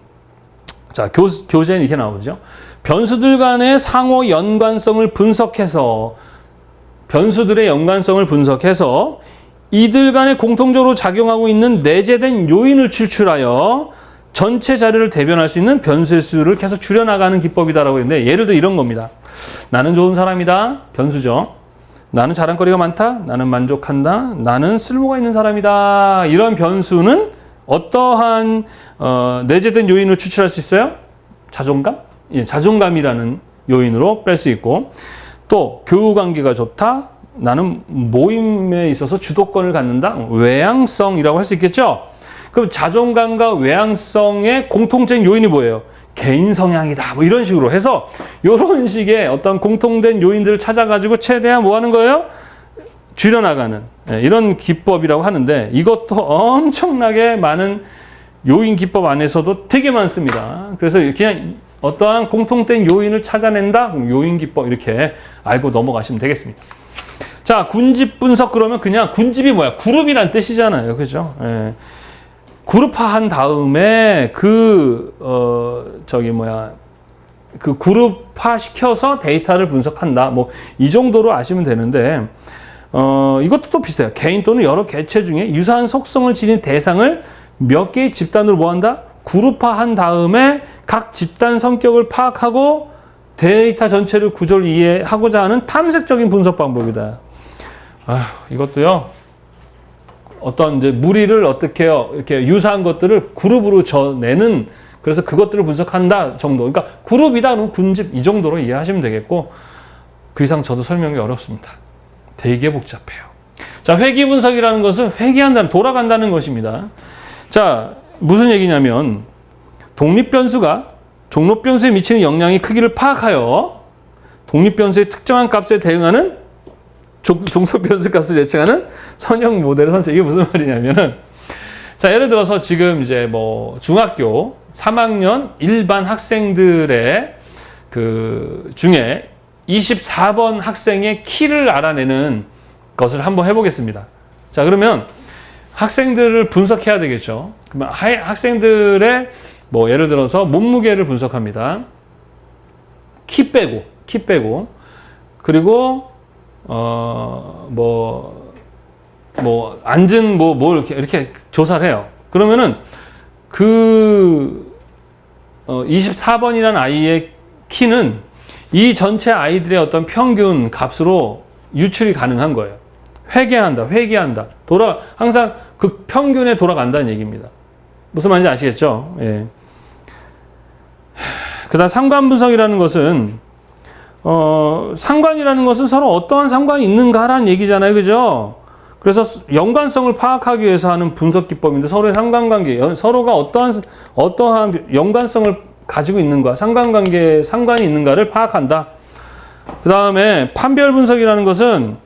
자, 교재는 이렇게 나오죠. 변수들 간의 상호 연관성을 분석해서, 변수들의 연관성을 분석해서 이들 간에 공통적으로 작용하고 있는 내재된 요인을 추출하여 전체 자료를 대변할 수 있는 변수의 수를 계속 줄여나가는 기법이다라고 했는데, 예를 들어 이런 겁니다. 나는 좋은 사람이다. 변수죠. 나는 자랑거리가 많다. 나는 만족한다. 나는 쓸모가 있는 사람이다. 이런 변수는 어떠한 내재된 요인을 추출할 수 있어요? 자존감? 예, 자존감이라는 요인으로 뺄 수 있고, 또 교우관계가 좋다. 나는 모임에 있어서 주도권을 갖는다. 외향성이라고 할 수 있겠죠? 그럼 자존감과 외향성의 공통적인 요인이 뭐예요? 개인 성향이다. 뭐 이런 식으로 해서 이런 식의 어떤 공통된 요인들을 찾아가지고 최대한 뭐 하는 거예요? 줄여나가는 이런 기법이라고 하는데, 이것도 엄청나게 많은 요인 기법 안에서도 되게 많습니다. 그래서 그냥 어떠한 공통된 요인을 찾아낸다? 요인 기법 이렇게 알고 넘어가시면 되겠습니다. 자, 군집 분석 그러면 그냥 군집이 뭐야? 그룹이란 뜻이잖아요. 그죠? 예. 그룹화한 다음에 그 그룹화 시켜서 데이터를 분석한다. 뭐 이 정도로 아시면 되는데, 이것도 또 비슷해요. 개인 또는 여러 개체 중에 유사한 속성을 지닌 대상을 몇 개의 집단으로 모한다. 그룹화한 다음에 각 집단 성격을 파악하고 데이터 전체를 구조를 이해하고자 하는 탐색적인 분석 방법이다. 이것도요. 어떤 이제 무리를 어떻게 해요? 이렇게 유사한 것들을 그룹으로 져내는, 그래서 그것들을 분석한다 정도. 그러니까 그룹이다, 그럼 군집 이 정도로 이해하시면 되겠고, 그 이상 저도 설명이 어렵습니다. 되게 복잡해요. 자, 회귀 분석이라는 것은 회귀한다는, 돌아간다는 것입니다. 자, 무슨 얘기냐면 독립변수가 종합변수에 미치는 영향의 크기를 파악하여 독립변수의 특정한 값에 대응하는 종속변수 값을 예측하는 선형 모델을 선택. 이게 무슨 말이냐면은, 자, 예를 들어서 지금 이제 뭐 중학교 3학년 일반 학생들의 그 중에 24번 학생의 키를 알아내는 것을 한번 해보겠습니다. 자, 그러면 학생들을 분석해야 되겠죠. 그러면 학생들의 뭐 예를 들어서 몸무게를 분석합니다. 키 빼고. 그리고, 앉은 이렇게 조사를 해요. 그러면은 24번이라는 아이의 키는 이 전체 아이들의 어떤 평균 값으로 유출이 가능한 거예요. 회귀한다. 항상 그 평균에 돌아간다는 얘기입니다. 무슨 말인지 아시겠죠? 예. 그 다음 상관 분석이라는 것은, 상관이라는 것은 서로 어떠한 상관이 있는가라는 얘기잖아요. 그죠? 그래서 연관성을 파악하기 위해서 하는 분석 기법인데 서로의 상관관계, 서로가 어떠한 연관성을 가지고 있는가, 상관이 있는가를 파악한다. 그 다음에 판별 분석이라는 것은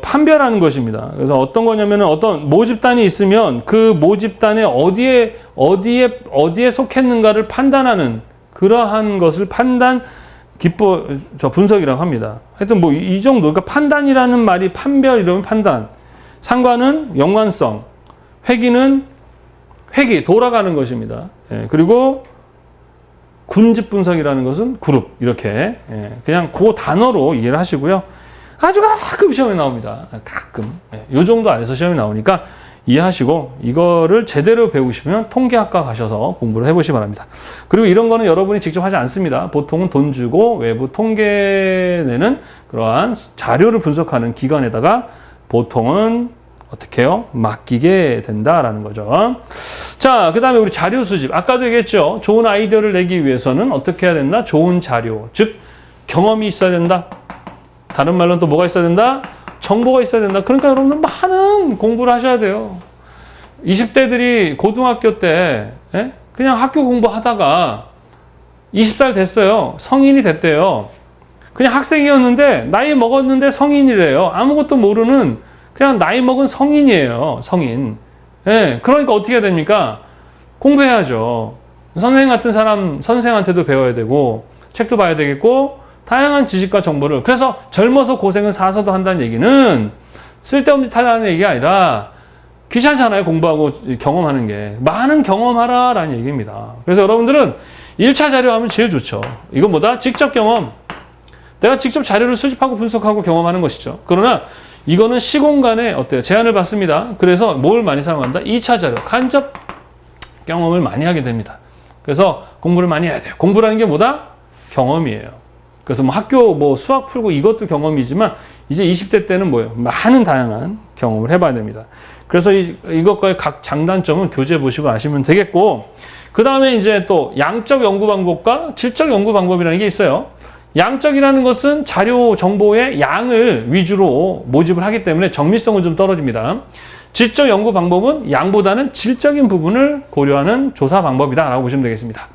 판별하는 것입니다. 그래서 어떤 거냐면은 어떤 모집단이 있으면 그 모집단에 어디에 속했는가를 판단하는 그러한 것을 분석이라고 합니다. 하여튼 이 정도. 그러니까 판단이라는 말이 판별 이러면 판단. 상관은 연관성. 회귀는 돌아가는 것입니다. 예, 그리고 군집 분석이라는 것은 그룹. 이렇게. 예, 그냥 그 단어로 이해를 하시고요. 아주 가끔 시험에 나옵니다. 가끔. 예, 요 정도 안에서 시험이 나오니까 이해하시고 이거를 제대로 배우시면 통계학과 가셔서 공부를 해보시기 바랍니다. 그리고 이런 거는 여러분이 직접 하지 않습니다. 보통은 돈 주고 외부 통계 내는 그러한 자료를 분석하는 기관에다가 보통은 어떻게 해요? 맡기게 된다라는 거죠. 자, 그 다음에 우리 자료 수집. 아까도 얘기했죠. 좋은 아이디어를 내기 위해서는 어떻게 해야 된다? 좋은 자료. 즉, 경험이 있어야 된다. 다른 말로는 또 뭐가 있어야 된다? 정보가 있어야 된다. 그러니까 여러분들 많은 공부를 하셔야 돼요. 20대들이 고등학교 때 그냥 학교 공부하다가 20살 됐어요. 성인이 됐대요. 그냥 학생이었는데 나이 먹었는데 성인이래요. 아무것도 모르는 그냥 나이 먹은 성인이에요. 성인. 그러니까 어떻게 해야 됩니까? 공부해야죠. 선생님 같은 사람, 선생한테도 배워야 되고 책도 봐야 되겠고 다양한 지식과 정보를. 그래서 젊어서 고생은 사서도 한다는 얘기는 쓸데없는 짓 하라는 얘기가 아니라 귀찮잖아요. 공부하고 경험하는 게. 많은 경험하라 라는 얘기입니다. 그래서 여러분들은 1차 자료 하면 제일 좋죠. 이건 뭐다? 직접 경험. 내가 직접 자료를 수집하고 분석하고 경험하는 것이죠. 그러나 이거는 시공간에 어때요? 제한을 받습니다. 그래서 뭘 많이 사용한다? 2차 자료. 간접 경험을 많이 하게 됩니다. 그래서 공부를 많이 해야 돼요. 공부라는 게 뭐다? 경험이에요. 그래서 학교 수학 풀고 이것도 경험이지만 이제 20대 때는 뭐예요? 많은 다양한 경험을 해봐야 됩니다. 그래서 이것과의 각 장단점은 교재 보시고 아시면 되겠고, 그 다음에 이제 또 양적 연구 방법과 질적 연구 방법이라는 게 있어요. 양적이라는 것은 자료 정보의 양을 위주로 모집을 하기 때문에 정밀성은 좀 떨어집니다. 질적 연구 방법은 양보다는 질적인 부분을 고려하는 조사 방법이다라고 보시면 되겠습니다.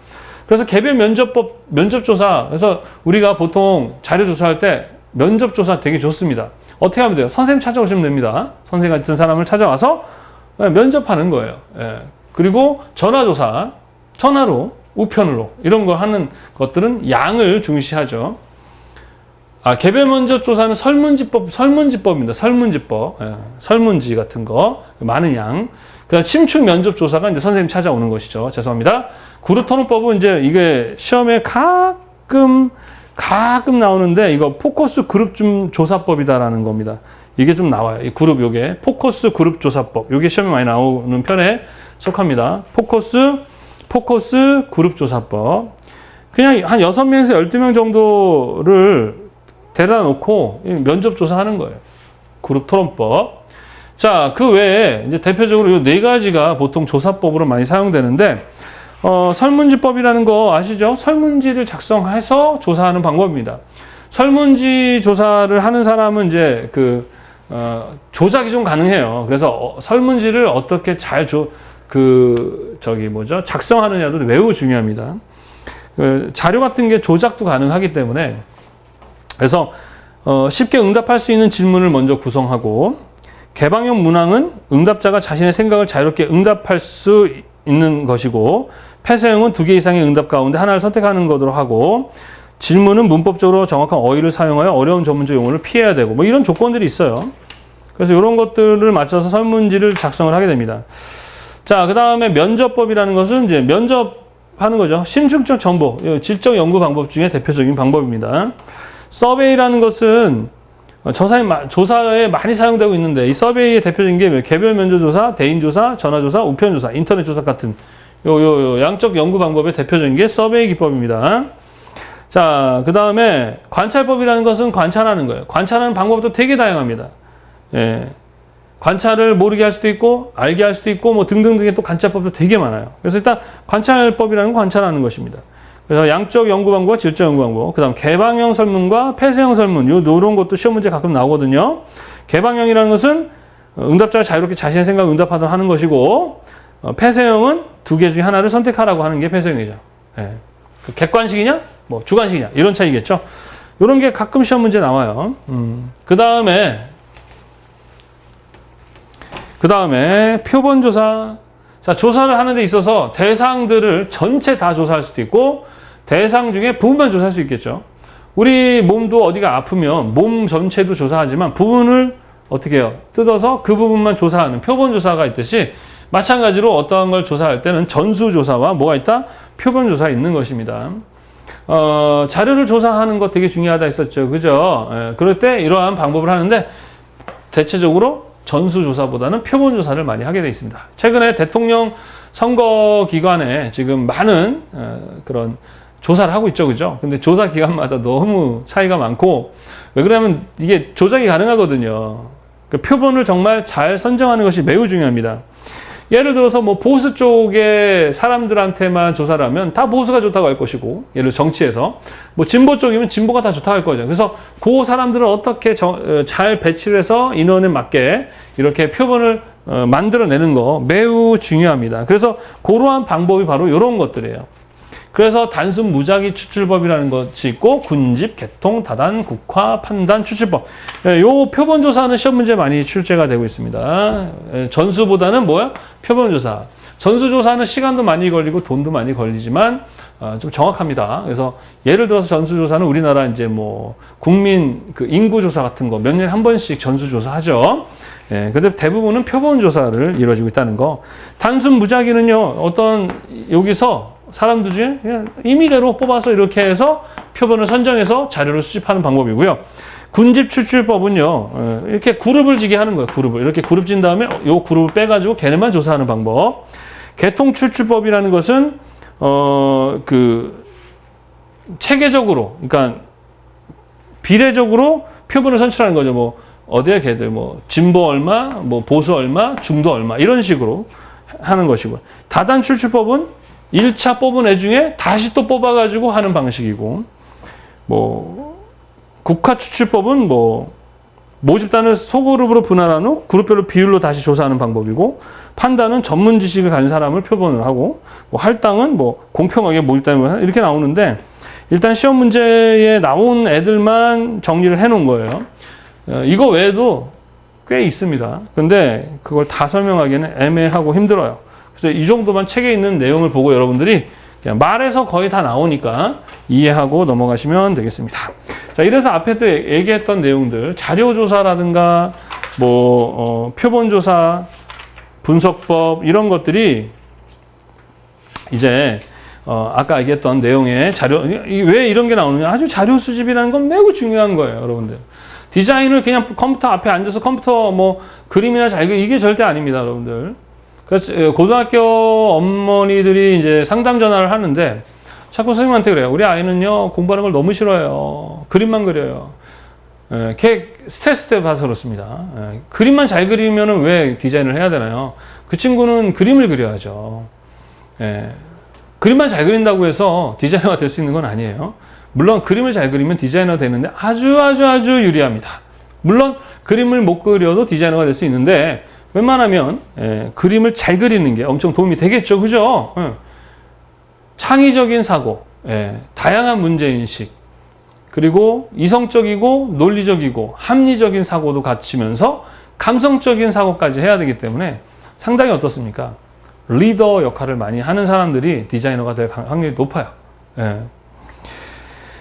그래서 개별 면접조사, 그래서 우리가 보통 자료 조사할 때 면접조사 되게 좋습니다. 어떻게 하면 돼요? 선생님 찾아오시면 됩니다. 선생님 같은 사람을 찾아와서 면접하는 거예요. 그리고 전화조사, 전화로, 우편으로 이런 걸 하는 것들은 양을 중시하죠. 개별 면접조사는 설문지법입니다. 설문지법. 설문지 같은 거, 많은 양. 그 다음 심층 면접조사가 이제 선생님 찾아오는 것이죠. 죄송합니다. 그룹 토론법은 이제 이게 시험에 가끔 나오는데 이거 포커스 그룹 조사법이다라는 겁니다. 이게 좀 나와요. 이 그룹 요게 포커스 그룹 조사법. 요게 시험에 많이 나오는 편에 속합니다. 포커스 그룹 조사법. 그냥 한 6명에서 12명 정도를 데려다 놓고 면접 조사하는 거예요. 그룹 토론법. 자, 그 외에 이제 대표적으로 이 4가지가 보통 조사법으로 많이 사용되는데, 설문지법이라는 거 아시죠? 설문지를 작성해서 조사하는 방법입니다. 설문지 조사를 하는 사람은 이제 조작이 좀 가능해요. 그래서 설문지를 어떻게 잘 작성하느냐도 매우 중요합니다. 자료 같은 게 조작도 가능하기 때문에, 그래서 쉽게 응답할 수 있는 질문을 먼저 구성하고, 개방형 문항은 응답자가 자신의 생각을 자유롭게 응답할 수 있는 것이고, 폐쇄형은 2개 이상의 응답 가운데 하나를 선택하는 것으로 하고, 질문은 문법적으로 정확한 어휘를 사용하여 어려운 전문적 용어를 피해야 되고, 이런 조건들이 있어요. 그래서 이런 것들을 맞춰서 설문지를 작성을 하게 됩니다. 자, 그 다음에 면접법이라는 것은 이제 면접 하는 거죠. 심층적 정보, 질적 연구 방법 중에 대표적인 방법입니다. 서베이라는 것은 조사에 많이 사용되고 있는데 이 서베이의 대표적인 게 개별 면접 조사, 대인 조사, 전화 조사, 우편 조사, 인터넷 조사 같은 요 양적 연구 방법의 대표적인 게 서베이 기법입니다. 자, 그 다음에 관찰법이라는 것은 관찰하는 거예요. 관찰하는 방법도 되게 다양합니다. 예. 관찰을 모르게 할 수도 있고, 알게 할 수도 있고, 뭐 등등등의 또 관찰법도 되게 많아요. 그래서 일단 관찰법이라는 건 관찰하는 것입니다. 그래서 양적 연구 방법과 질적 연구 방법, 그 다음 개방형 설문과 폐쇄형 설문, 요런 것도 시험 문제 가끔 나오거든요. 개방형이라는 것은 응답자가 자유롭게 자신의 생각을 응답하도록 하는 것이고, 폐쇄형은 두 개 중에 하나를 선택하라고 하는 게 폐쇄형이죠. 예. 객관식이냐, 뭐 주관식이냐, 이런 차이겠죠. 이런 게 가끔 시험 문제 나와요. 그 다음에 표본조사. 자, 조사를 하는 데 있어서 대상들을 전체 다 조사할 수도 있고 대상 중에 부분만 조사할 수 있겠죠. 우리 몸도 어디가 아프면 몸 전체도 조사하지만 부분을 어떻게 해요? 뜯어서 그 부분만 조사하는 표본조사가 있듯이 마찬가지로 어떠한 걸 조사할 때는 전수조사와 뭐가 있다? 표본조사가 있는 것입니다. 자료를 조사하는 것 되게 중요하다 했었죠. 그죠? 그럴 때 이러한 방법을 하는데 대체적으로 전수조사보다는 표본조사를 많이 하게 되어 있습니다. 최근에 대통령 선거 기간에 지금 많은 그런 조사를 하고 있죠. 그죠? 근데 조사 기간마다 너무 차이가 많고, 왜 그러냐면 이게 조작이 가능하거든요. 그 표본을 정말 잘 선정하는 것이 매우 중요합니다. 예를 들어서 뭐 보수 쪽의 사람들한테만 조사를 하면 다 보수가 좋다고 할 것이고, 예를 들어 정치에서 뭐 진보 쪽이면 진보가 다 좋다고 할 거죠. 그래서 그 사람들을 어떻게 잘 배치를 해서 인원에 맞게 이렇게 표본을 만들어내는 거 매우 중요합니다. 그래서 그러한 방법이 바로 이런 것들이에요. 그래서 단순 무작위 추출법이라는 것이 있고 군집, 개통, 다단, 국화, 판단, 추출법. 요 표본조사는 시험 문제 많이 출제가 되고 있습니다. 전수보다는 뭐야? 표본조사. 전수조사는 시간도 많이 걸리고 돈도 많이 걸리지만 좀 정확합니다. 그래서 예를 들어서 전수조사는 우리나라 이제 뭐 국민 그 인구조사 같은 거 몇 년에 한 번씩 전수조사 하죠. 예, 근데 대부분은 표본조사를 이루어지고 있다는 거. 단순 무작위는요, 어떤 여기서 사람들 중에 그냥 임의대로 뽑아서 이렇게 해서 표본을 선정해서 자료를 수집하는 방법이고요. 군집 추출법은요, 이렇게 그룹을 지게 하는 거예요. 그룹을. 이렇게 그룹 진 다음에 요 그룹을 빼가지고 걔네만 조사하는 방법. 개통 추출법이라는 것은, 체계적으로, 그러니까 비례적으로 표본을 선출하는 거죠. 뭐, 어디야 걔들, 뭐, 진보 얼마, 뭐, 보수 얼마, 중도 얼마, 이런 식으로 하는 것이고. 다단 추출법은 1차 뽑은 애 중에 다시 또 뽑아가지고 하는 방식이고, 뭐, 국화 추출법은 뭐, 모집단을 소그룹으로 분할한 후 그룹별로 비율로 다시 조사하는 방법이고, 판단은 전문 지식을 가진 사람을 표본을 하고, 뭐, 할당은 뭐, 공평하게 모집단을 이렇게 나오는데, 일단 시험 문제에 나온 애들만 정리를 해 놓은 거예요. 이거 외에도 꽤 있습니다. 근데 그걸 다 설명하기에는 애매하고 힘들어요. 그래서 이 정도만 책에 있는 내용을 보고 여러분들이 그냥 말해서 거의 다 나오니까 이해하고 넘어가시면 되겠습니다. 자, 이래서 앞에 또 얘기했던 내용들, 자료조사라든가, 뭐, 표본조사, 분석법, 이런 것들이 이제, 아까 얘기했던 내용의 왜 이런 게 나오느냐. 아주 자료 수집이라는 건 매우 중요한 거예요, 여러분들. 디자인을 그냥 컴퓨터 앞에 앉아서 컴퓨터 뭐, 그림이나 잘 이게 절대 아닙니다, 여러분들. 그래서 고등학교 어머니들이 이제 상담 전화를 하는데 자꾸 선생님한테 그래요. 우리 아이는요, 공부하는 걸 너무 싫어해요. 그림만 그려요. 걔 스트레스 때 봐서 그렇습니다. 그림만 잘 그리면 왜 디자인을 해야 되나요? 그 친구는 그림을 그려야죠. 그림만 잘 그린다고 해서 디자이너가 될 수 있는 건 아니에요. 물론 그림을 잘 그리면 디자이너가 되는데 아주 유리합니다. 물론 그림을 못 그려도 디자이너가 될 수 있는데 웬만하면 그림을 잘 그리는 게 엄청 도움이 되겠죠. 그죠? 창의적인 사고, 다양한 문제인식, 그리고 이성적이고 논리적이고 합리적인 사고도 갖추면서 감성적인 사고까지 해야 되기 때문에 상당히 어떻습니까? 리더 역할을 많이 하는 사람들이 디자이너가 될 확률이 높아요.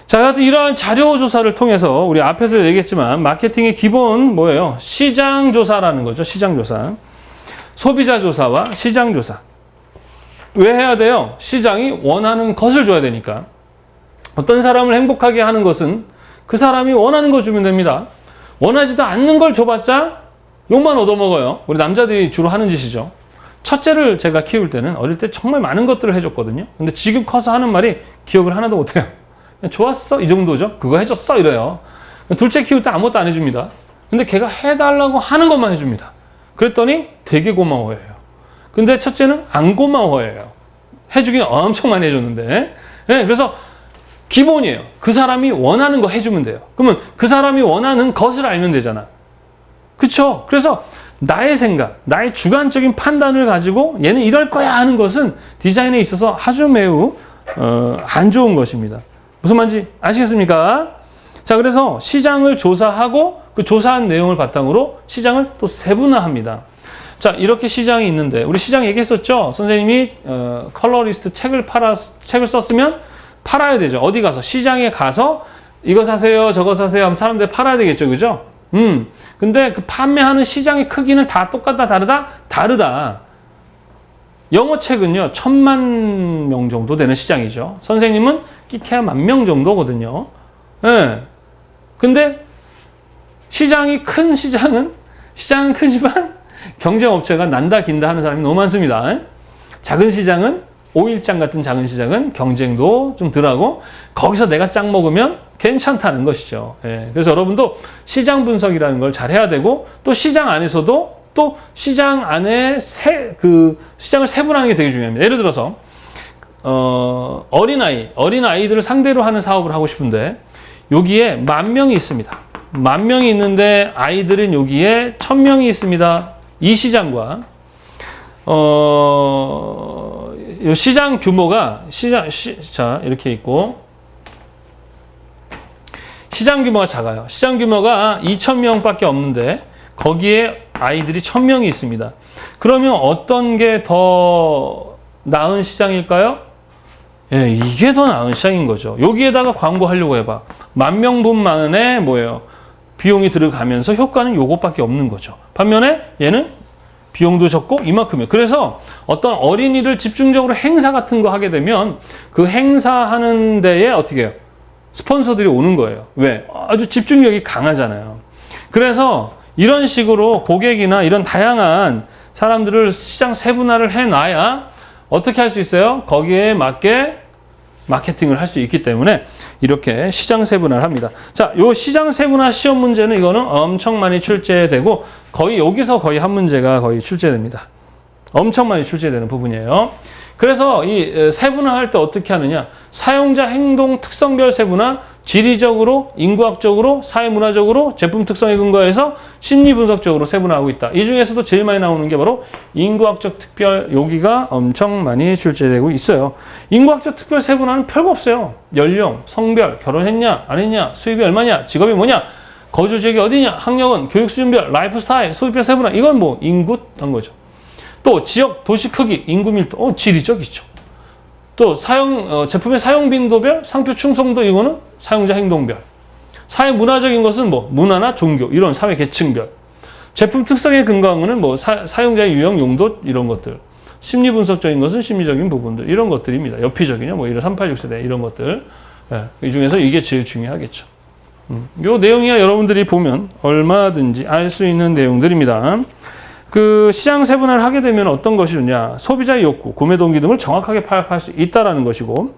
자, 하여튼 이러한 자료 조사를 통해서 우리 앞에서 얘기했지만 마케팅의 기본 뭐예요? 시장 조사라는 거죠. 시장 조사. 소비자 조사와 시장 조사. 왜 해야 돼요? 시장이 원하는 것을 줘야 되니까. 어떤 사람을 행복하게 하는 것은 그 사람이 원하는 걸 주면 됩니다. 원하지도 않는 걸 줘봤자 욕만 얻어먹어요. 우리 남자들이 주로 하는 짓이죠. 첫째를 제가 키울 때는 어릴 때 정말 많은 것들을 해줬거든요. 근데 지금 커서 하는 말이 기억을 하나도 못해요. 그냥 좋았어 이 정도죠. 그거 해줬어 이래요. 둘째 키울 때 아무것도 안 해줍니다. 근데 걔가 해달라고 하는 것만 해줍니다. 그랬더니 되게 고마워해요. 근데 첫째는 안 고마워해요. 해주긴 엄청 많이 해줬는데. 네, 그래서 기본이에요. 그 사람이 원하는 거 해주면 돼요. 그러면 그 사람이 원하는 것을 알면 되잖아. 그쵸? 그래서 나의 생각, 나의 주관적인 판단을 가지고 얘는 이럴 거야 하는 것은 디자인에 있어서 아주 매우 안 좋은 것입니다. 무슨 말인지 아시겠습니까? 자, 그래서 시장을 조사하고 그 조사한 내용을 바탕으로 시장을 또 세분화합니다. 자, 이렇게 시장이 있는데 우리 시장 얘기했었죠? 선생님이 컬러리스트 책을 썼으면 팔아야 되죠. 어디 가서 시장에 가서 이거 사세요, 저거 사세요 하면 사람들 팔아야 되겠죠, 그죠? 근데 그 판매하는 시장의 크기는 다 똑같다, 다르다? 다르다. 영어 책은요, 1000만 명 정도 되는 시장이죠. 선생님은 끼케야 10,000명 정도거든요. 예. 근데 시장이 큰 시장은 크지만 경쟁업체가 난다 긴다 하는 사람이 너무 많습니다. 작은 시장은 오일장 같은 작은 시장은 경쟁도 좀 덜하고 거기서 내가 짱 먹으면 괜찮다는 것이죠. 예. 그래서 여러분도 시장 분석이라는 걸 잘 해야 되고 또 시장 안에서도 또 시장 안에 시장을 세분화하는 게 되게 중요합니다. 예를 들어서 어린아이들을 상대로 하는 사업을 하고 싶은데 여기에 10,000명이 있습니다. 10,000명이 있는데 아이들은 여기에 1,000명이 있습니다. 이 시장과 시장 규모가 자 이렇게 있고 시장 규모가 작아요. 시장 규모가 2,000명밖에 없는데 거기에 아이들이 1,000명이 있습니다. 그러면 어떤 게 더 나은 시장일까요? 예, 이게 더 나은 시장인 거죠. 여기에다가 광고하려고 해봐. 10,000분만에 뭐예요? 비용이 들어가면서 효과는 요것밖에 없는 거죠. 반면에 얘는 비용도 적고 이만큼이에요. 그래서 어떤 어린이를 집중적으로 행사 같은 거 하게 되면 그 행사하는 데에 어떻게 해요? 스폰서들이 오는 거예요. 왜? 아주 집중력이 강하잖아요. 그래서 이런 식으로 고객이나 이런 다양한 사람들을 시장 세분화를 해놔야 어떻게 할 수 있어요? 거기에 맞게 마케팅을 할 수 있기 때문에 이렇게 시장 세분화를 합니다. 자, 요 시장 세분화 시험 문제는 이거는 엄청 많이 출제되고 여기서 거의 한 문제가 거의 출제됩니다. 엄청 많이 출제되는 부분이에요. 그래서 이 세분화할 때 어떻게 하느냐? 사용자 행동 특성별 세분화, 지리적으로, 인구학적으로, 사회문화적으로, 제품 특성에 근거해서 심리분석적으로 세분화하고 있다. 이 중에서도 제일 많이 나오는 게 바로 인구학적 특별, 여기가 엄청 많이 출제되고 있어요. 인구학적 특별 세분화는 별거 없어요. 연령, 성별, 결혼했냐, 안 했냐, 수입이 얼마냐, 직업이 뭐냐, 거주 지역이 어디냐, 학력은, 교육 수준별, 라이프 스타일, 소득별 세분화, 이건 뭐 인구 한 거죠. 또 지역, 도시 크기, 인구 밀도, 지리적이죠. 또 제품의 사용 빈도별, 상표 충성도, 이거는 사용자 행동별. 사회 문화적인 것은 뭐 문화나 종교, 이런 사회 계층별. 제품 특성에 근거한 거는 뭐 사용자의 유형, 용도, 이런 것들. 심리 분석적인 것은 심리적인 부분들, 이런 것들입니다. 여피적이냐, 뭐 이런 386세대 이런 것들. 예, 이 중에서 이게 제일 중요하겠죠. 요 내용이야 여러분들이 보면 얼마든지 알 수 있는 내용들입니다. 그 시장 세분화를 하게 되면 어떤 것이 좋냐? 소비자의 욕구, 구매 동기 등을 정확하게 파악할 수 있다라는 것이고,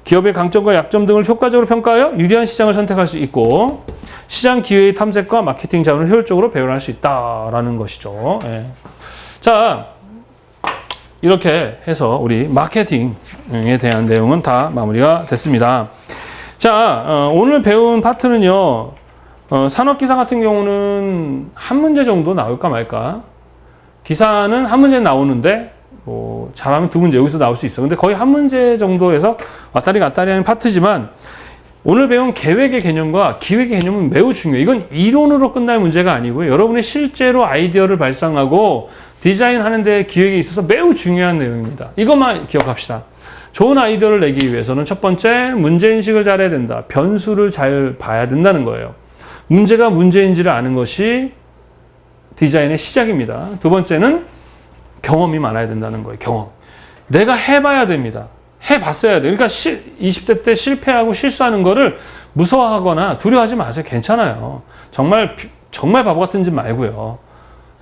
기업의 강점과 약점 등을 효과적으로 평가하여 유리한 시장을 선택할 수 있고, 시장 기회의 탐색과 마케팅 자원을 효율적으로 배분할 수 있다라는 것이죠. 예. 자, 이렇게 해서 우리 마케팅에 대한 내용은 다 마무리가 됐습니다. 자, 오늘 배운 파트는요, 산업기사 같은 경우는 한 문제 정도 나올까 말까. 기사는 한 문제 나오는데 뭐 잘하면 두 문제 여기서 나올 수 있어. 근데 거의 한 문제 정도에서 왔다리 갔다리 하는 파트지만 오늘 배운 계획의 개념과 기획의 개념은 매우 중요해요. 이건 이론으로 끝날 문제가 아니고요. 여러분이 실제로 아이디어를 발상하고 디자인하는 데 기획에 있어서 매우 중요한 내용입니다. 이것만 기억합시다. 좋은 아이디어를 내기 위해서는 첫 번째, 문제인식을 잘해야 된다. 변수를 잘 봐야 된다는 거예요. 문제가 문제인지를 아는 것이 디자인의 시작입니다. 두 번째는 경험이 많아야 된다는 거예요. 경험. 내가 해봐야 됩니다. 해봤어야 돼요. 그러니까 20대 때 실패하고 실수하는 거를 무서워하거나 두려워하지 마세요. 괜찮아요. 정말 바보 같은 짓 말고요.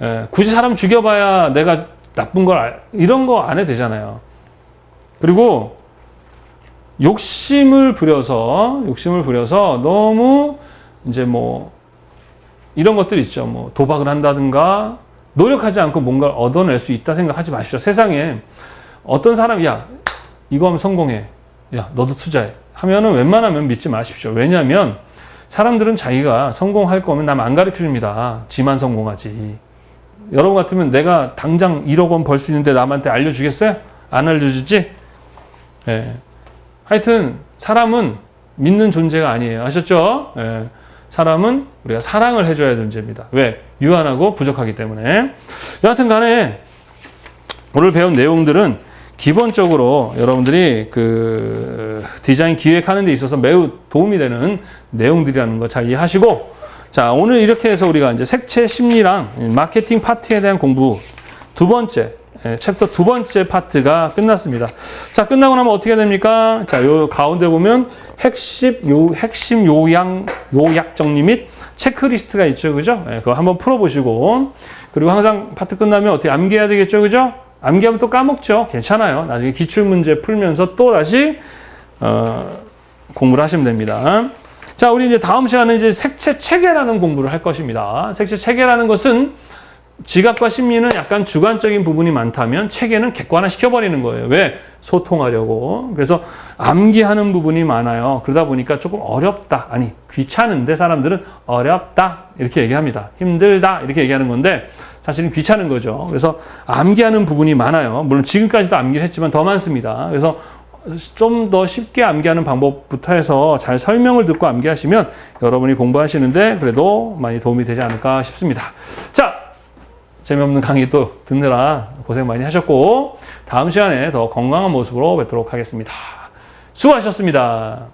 예, 굳이 사람 죽여봐야 내가 나쁜 걸 이런 거 안 해도 되잖아요. 그리고 욕심을 부려서 너무 이제 뭐 이런 것들 있죠. 뭐 도박을 한다든가 노력하지 않고 뭔가를 얻어낼 수 있다 생각하지 마십시오. 세상에 어떤 사람이 야 이거 하면 성공해. 야 너도 투자해. 하면은 웬만하면 믿지 마십시오. 왜냐하면 사람들은 자기가 성공할 거면 남 안 가르쳐 줍니다. 지만 성공하지. 여러분 같으면 내가 당장 1억 원 벌 수 있는데 남한테 알려주겠어요? 안 알려주지? 예. 하여튼 사람은 믿는 존재가 아니에요. 아셨죠? 예. 사람은 우리가 사랑을 해줘야 할 존재입니다. 왜? 유한하고 부족하기 때문에. 여하튼 간에 오늘 배운 내용들은 기본적으로 여러분들이 그 디자인 기획하는 데 있어서 매우 도움이 되는 내용들이라는 거 잘 이해하시고, 자, 오늘 이렇게 해서 우리가 이제 색채 심리랑 마케팅 파트에 대한 공부 두 번째, 챕터 두 번째 파트가 끝났습니다. 자, 끝나고 나면 어떻게 됩니까? 자, 요 가운데 보면 핵심 요약 정리 및 체크리스트가 있죠. 그죠? 그거 한번 풀어보시고, 그리고 항상 파트 끝나면 어떻게 암기해야 되겠죠. 그죠? 암기하면 또 까먹죠. 괜찮아요. 나중에 기출문제 풀면서 또 다시, 공부를 하시면 됩니다. 자, 우리 이제 다음 시간에 이제 색채 체계라는 공부를 할 것입니다. 색채 체계라는 것은 지각과 심리는 약간 주관적인 부분이 많다면 체계는 객관화 시켜버리는 거예요. 왜? 소통하려고. 그래서 암기하는 부분이 많아요. 그러다 보니까 조금 어렵다. 아니, 귀찮은데 사람들은 어렵다. 이렇게 얘기합니다. 힘들다. 이렇게 얘기하는 건데 사실은 귀찮은 거죠. 그래서 암기하는 부분이 많아요. 물론 지금까지도 암기를 했지만 더 많습니다. 그래서 좀 더 쉽게 암기하는 방법부터 해서 잘 설명을 듣고 암기하시면 여러분이 공부하시는데 그래도 많이 도움이 되지 않을까 싶습니다. 자, 재미없는 강의 또 듣느라 고생 많이 하셨고 다음 시간에 더 건강한 모습으로 뵙도록 하겠습니다. 수고하셨습니다.